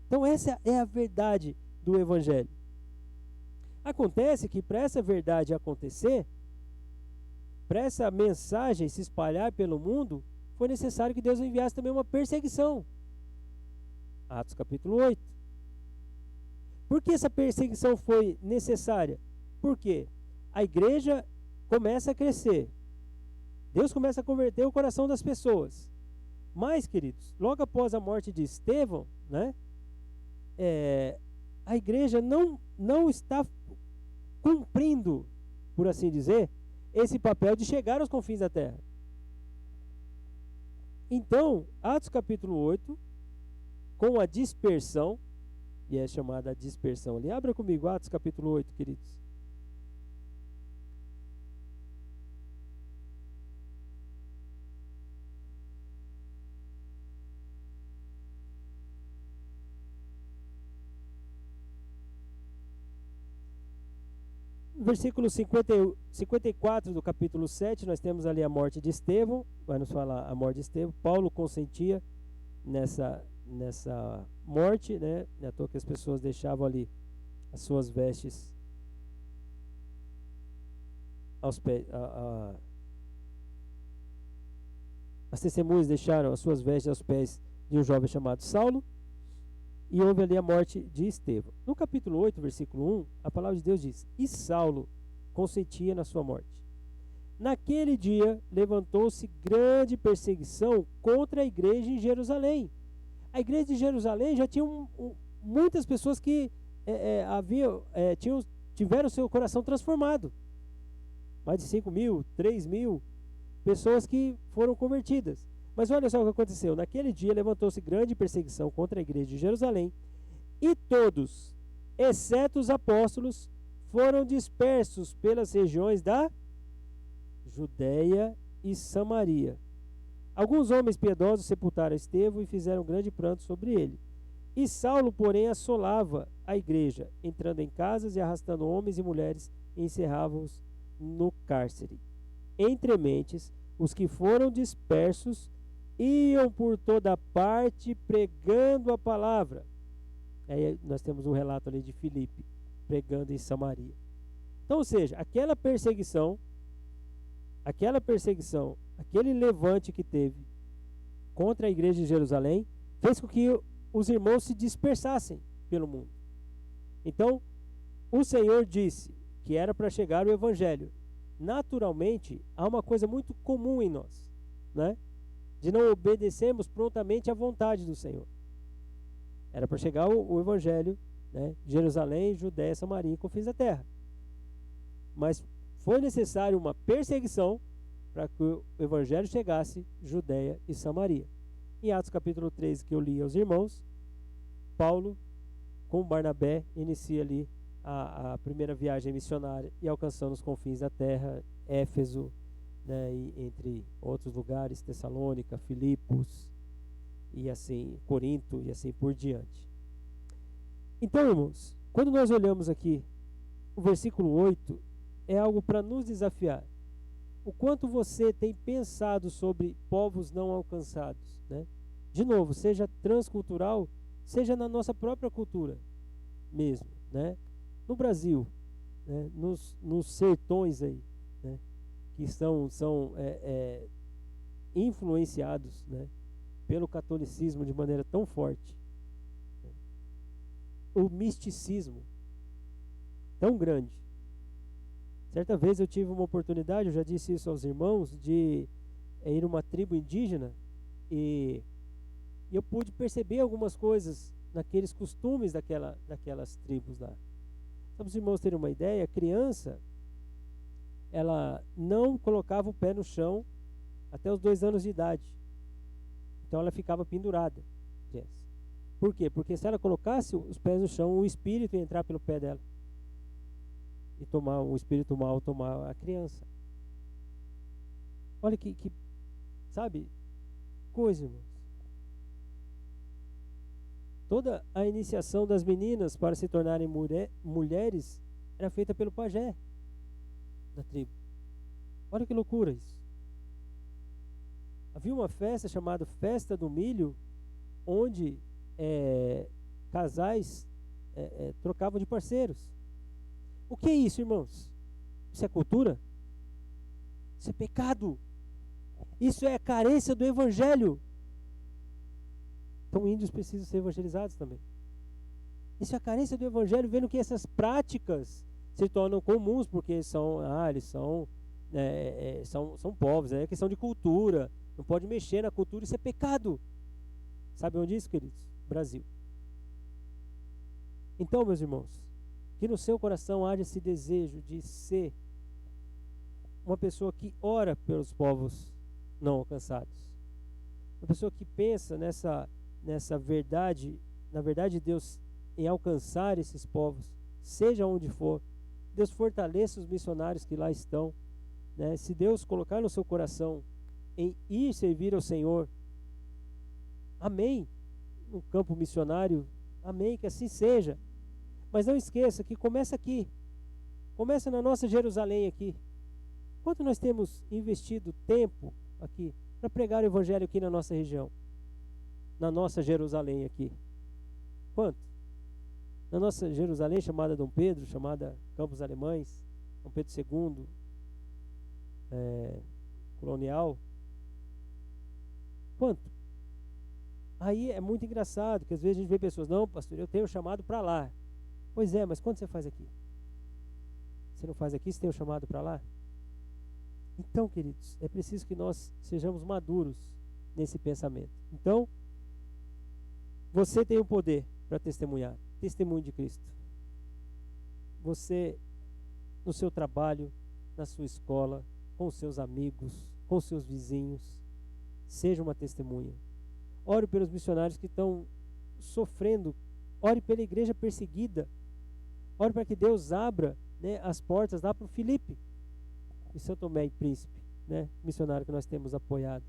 Então essa é a verdade do evangelho. Acontece que para essa verdade acontecer, para essa mensagem se espalhar pelo mundo, foi necessário que Deus enviasse também uma perseguição. Atos capítulo 8. Por que essa perseguição foi necessária? Porque a igreja começa a crescer. Deus começa a converter o coração das pessoas. Mas, queridos, logo após a morte de Estevão, né, a igreja não está cumprindo, por assim dizer, esse papel de chegar aos confins da terra. Então, Atos capítulo 8, com a dispersão, e é chamada a dispersão ali. Abra comigo Atos capítulo 8, queridos. Versículo 54 do capítulo 7, nós temos ali a morte de Estevão. Vai nos falar a morte de Estevão. Paulo consentia nessa morte, né? Não é à toa que as pessoas deixavam ali as suas vestes aos pés. As testemunhas deixaram as suas vestes aos pés de um jovem chamado Saulo, e houve ali a morte de Estevão. No capítulo 8, versículo 1, a palavra de Deus diz: E Saulo consentia na sua morte. Naquele dia levantou-se grande perseguição contra a igreja em Jerusalém. A igreja de Jerusalém já tinha muitas pessoas que tiveram seu coração transformado. Mais de 5.000, 3.000 pessoas que foram convertidas. Mas olha só o que aconteceu. Naquele dia levantou-se grande perseguição contra a igreja de Jerusalém, e todos, exceto os apóstolos, foram dispersos pelas regiões da Judéia e Samaria. Alguns homens piedosos sepultaram Estevão e fizeram grande pranto sobre ele. E Saulo, porém, assolava a igreja, entrando em casas e arrastando homens e mulheres, e encerrava-os no cárcere. Entre mentes, os que foram dispersos iam por toda parte pregando a palavra. Aí nós temos um relato ali de Filipe pregando em Samaria. Então, ou seja, aquela perseguição, aquele levante que teve contra a igreja de Jerusalém, fez com que os irmãos se dispersassem pelo mundo. Então, o Senhor disse que era para chegar o evangelho. Naturalmente, há uma coisa muito comum em nós, né? De não obedecermos prontamente à vontade do Senhor. Era para chegar o evangelho, né? Jerusalém, Judéia, Samaria e confins da terra. Mas foi necessário uma perseguição para que o evangelho chegasse Judéia e Samaria. Em Atos capítulo 13, que eu li aos irmãos, Paulo com Barnabé inicia ali a primeira viagem missionária e alcançando os confins da terra, Éfeso, né, e entre outros lugares, Tessalônica, Filipos, e assim, Corinto, e assim por diante. Então, irmãos, quando nós olhamos aqui o versículo 8, é algo para nos desafiar. O quanto você tem pensado sobre povos não alcançados, né? De novo, seja transcultural, seja na nossa própria cultura mesmo, né? No Brasil, né? Nos sertões aí, né? Que são influenciados, né? Pelo catolicismo de maneira tão forte, né? O misticismo tão grande. Certa vez eu tive uma oportunidade, eu já disse isso aos irmãos, de ir a uma tribo indígena e eu pude perceber algumas coisas naqueles costumes daquelas tribos lá. Só para os irmãos terem uma ideia, a criança, ela não colocava o pé no chão até os 2 anos de idade. Então ela ficava pendurada. Por quê? Porque se ela colocasse os pés no chão, o espírito ia entrar pelo pé dela e tomar um espírito mal, tomar a criança. Olha que sabe, coisa, irmãos. Toda a iniciação das meninas para se tornarem mulheres era feita pelo pajé da tribo. Olha que loucura isso. Havia uma festa chamada Festa do Milho, onde casais trocavam de parceiros. O que é isso, irmãos? Isso é cultura? Isso é pecado. Isso é carência do evangelho. Então índios precisam ser evangelizados também. Isso é a carência do evangelho, vendo que essas práticas se tornam comuns, porque eles são povos, é questão de cultura, não pode mexer na cultura, isso é pecado. Sabe onde é isso, queridos? Brasil. Então, meus irmãos, que no seu coração haja esse desejo de ser uma pessoa que ora pelos povos não alcançados, uma pessoa que pensa nessa verdade, na verdade de Deus, em alcançar esses povos, seja onde for. Deus fortaleça os missionários que lá estão, né? Se Deus colocar no seu coração em ir servir ao Senhor, amém, no campo missionário, amém, que assim seja. Mas não esqueça que começa aqui, começa na nossa Jerusalém aqui. Quanto nós temos investido tempo aqui para pregar o evangelho aqui na nossa região? na nossa Jerusalém aqui? Quanto? Na nossa Jerusalém, chamada Dom Pedro, chamada Campos Alemães, Dom Pedro II, colonial. Quanto? Aí é muito engraçado, que às vezes a gente vê pessoas, não, pastor, eu tenho chamado para lá. Pois é, mas quanto você faz aqui? Você não faz aqui, você tem o chamado para lá? Então, queridos, é preciso que nós sejamos maduros nesse pensamento. Então, você tem o poder para testemunhar, testemunho de Cristo. Você, no seu trabalho, na sua escola, com os seus amigos, com os seus vizinhos, seja uma testemunha. Ore pelos missionários que estão sofrendo, ore pela igreja perseguida, ore para que Deus abra, né, as portas lá para o Filipe, em São Tomé e Príncipe, né, missionário que nós temos apoiado.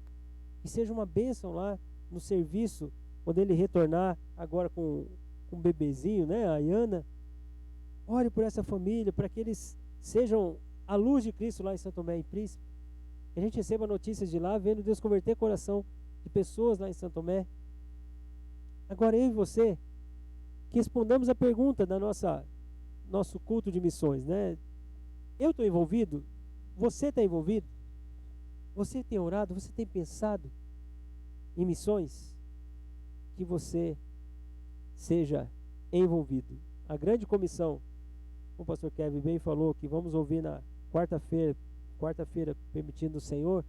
Que seja uma bênção lá no serviço, quando ele retornar agora com um bebezinho, né, a Ayana. Ore por essa família, para que eles sejam a luz de Cristo lá em São Tomé e Príncipe. Que a gente receba notícias de lá, vendo Deus converter coração de pessoas lá em São Tomé. Agora eu e você, que respondamos a pergunta da nosso culto de missões, né? Eu estou envolvido? Você está envolvido? Você tem orado? Você tem pensado em missões? Que você seja envolvido. A grande comissão, como o pastor Kevin bem falou, que vamos ouvir na quarta-feira, permitindo o Senhor,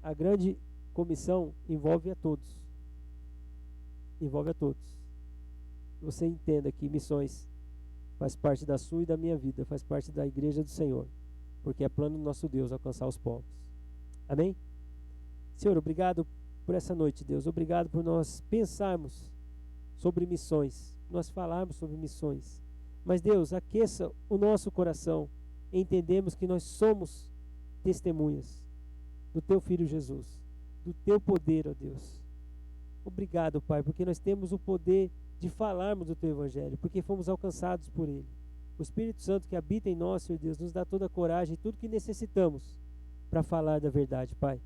a grande comissão envolve a todos. Envolve a todos. Você entenda que missões faz parte da sua e da minha vida, faz parte da igreja do Senhor, porque é plano do nosso Deus alcançar os povos. Amém? Senhor, obrigado por essa noite, Deus. Obrigado por nós pensarmos sobre missões, nós falarmos sobre missões. Mas, Deus, aqueça o nosso coração. Entendemos que nós somos testemunhas do Teu Filho Jesus, do Teu poder, ó Deus. Obrigado, Pai, porque nós temos o poder de falarmos do Teu Evangelho, porque fomos alcançados por Ele. O Espírito Santo que habita em nós, Senhor Deus, nos dá toda a coragem e tudo que necessitamos para falar da verdade, Pai.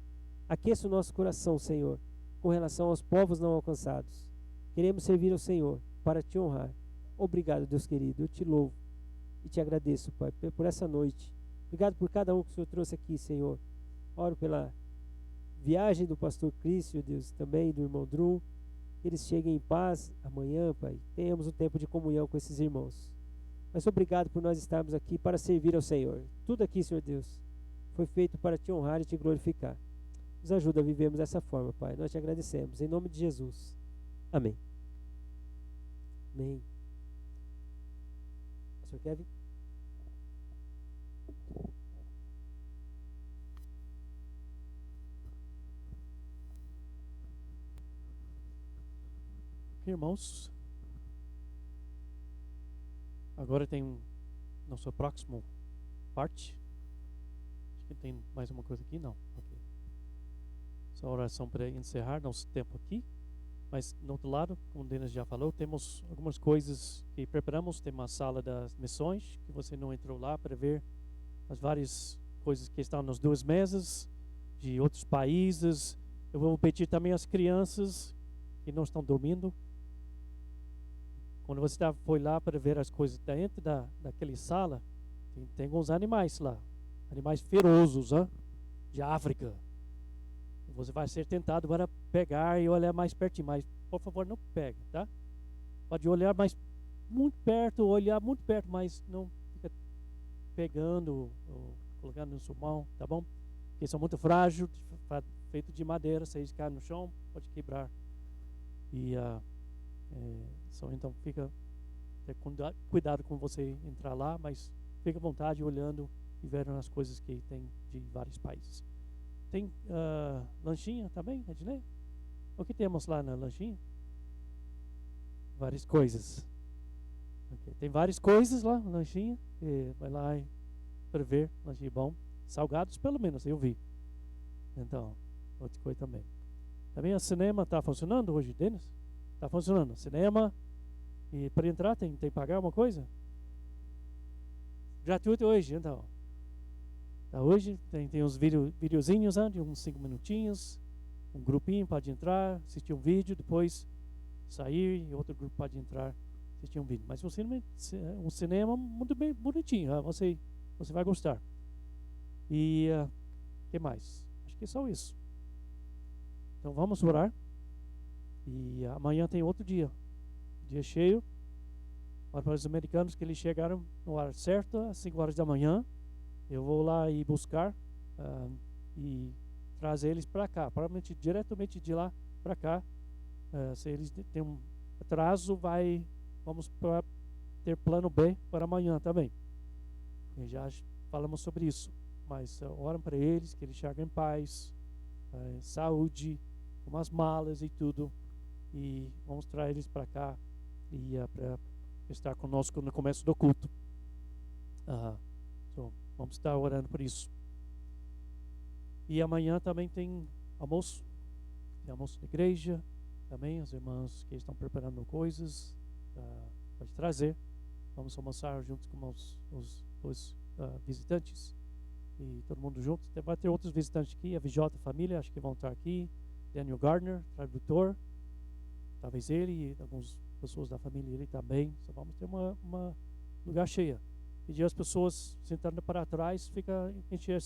Aqueça o nosso coração, Senhor, com relação aos povos não alcançados. Queremos servir ao Senhor para Te honrar. Obrigado, Deus querido. Eu Te louvo e Te agradeço, Pai, por essa noite. Obrigado por cada um que o Senhor trouxe aqui, Senhor. Oro pela viagem do pastor Cristo, Deus, também do irmão Drew. Que eles cheguem em paz amanhã, Pai. Tenhamos um tempo de comunhão com esses irmãos. Mas obrigado por nós estarmos aqui para servir ao Senhor. Tudo aqui, Senhor Deus, foi feito para Te honrar e Te glorificar. Nos ajuda a vivermos dessa forma, Pai. Nós Te agradecemos. Em nome de Jesus. Amém. Amém. Pastor Kevin? Irmãos, agora tem nosso próximo parte. Acho que tem mais uma coisa aqui, não. Ok. Só oração para encerrar nosso tempo aqui. Mas no outro lado, como o Denis já falou, temos algumas coisas que preparamos. Tem uma sala das missões, que você não entrou lá para ver as várias coisas que estão nas duas mesas, de outros países. Eu vou pedir também às crianças que não estão dormindo. Quando você foi lá para ver as coisas dentro daquela sala, tem alguns animais lá. Animais ferozes, de África. Você vai ser tentado para pegar e olhar mais pertinho, mas por favor não pega, tá? Pode olhar mais muito perto, mas não fica pegando ou colocando na sua mão, tá bom? Porque são muito frágeis, feito de madeira, se eles caem no chão, pode quebrar. E então fica cuidado com você entrar lá, mas fica à vontade olhando e vendo as coisas que tem de vários países. Tem lanchinha também, Ednei? O que temos lá na lanchinha? Várias coisas. Okay. Tem várias coisas lá na lanchinha. Vai lá para ver, lanchinho bom. Salgados, pelo menos, eu vi. Então, outra coisa também. Também o cinema está funcionando hoje, Denis? Está funcionando. Cinema. E para entrar tem que pagar uma coisa? Gratuito hoje, então. Tá, hoje tem uns videozinhos de uns 5 minutinhos. um grupinho pode entrar, assistir um vídeo, depois sair e outro grupo pode entrar, assistir um vídeo. Mas um cinema muito bem bonitinho, você vai gostar. E que mais? Acho que é só isso. Então vamos orar. E amanhã tem outro dia cheio. Para os americanos que eles chegaram no horário certo, às 5 horas da manhã, eu vou lá e buscar e trazer eles para cá, provavelmente diretamente de lá para cá. Se eles têm um atraso, vamos ter plano B para amanhã também. E já falamos sobre isso, mas oram para eles, que eles cheguem em paz, saúde, com as malas e tudo, e vamos trazer eles para cá e para estar conosco no começo do culto. Então, vamos estar orando por isso. E amanhã também tem almoço na igreja, também as irmãs que estão preparando coisas, pode trazer. Vamos almoçar junto com os dois visitantes e todo mundo junto. Vai ter outros visitantes aqui, a VJ Família, acho que vão estar aqui, Daniel Gardner, tradutor, talvez ele e algumas pessoas da família dele também. Só vamos ter uma lugar cheia. Pedir as pessoas sentando para trás, encher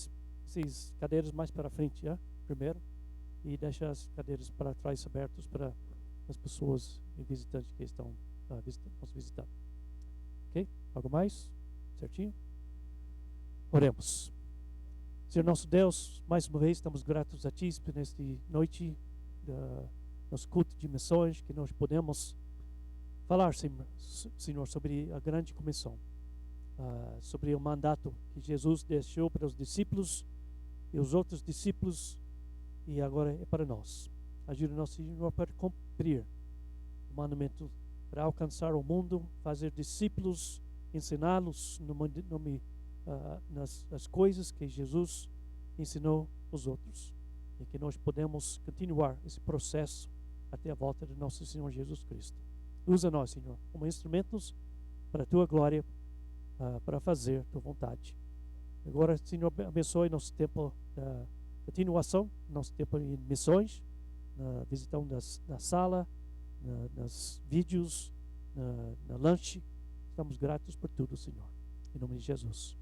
essas cadeiras mais para frente, primeiro, e deixar as cadeiras para trás abertas para as pessoas e visitantes que estão nos visitando. Ok? Algo mais? Certinho? Oremos. Senhor nosso Deus, mais uma vez estamos gratos a Ti por nesta noite, nosso culto de missões, que nós podemos falar, Senhor, sobre a grande comissão, sobre o mandato que Jesus deixou para os discípulos e os outros discípulos, e agora é para nós. Ajuda-nos, Senhor, para cumprir o mandamento, para alcançar o mundo, fazer discípulos, ensiná-los nas coisas que Jesus ensinou os outros, e que nós podemos continuar esse processo até a volta de nosso Senhor Jesus Cristo. Usa nós, Senhor, como instrumentos para a Tua glória, para fazer Tua vontade. Agora, Senhor, abençoe nosso tempo da continuação, nosso tempo em missões, na visitação da sala, nos vídeos, na lanche. Estamos gratos por tudo, Senhor. Em nome de Jesus.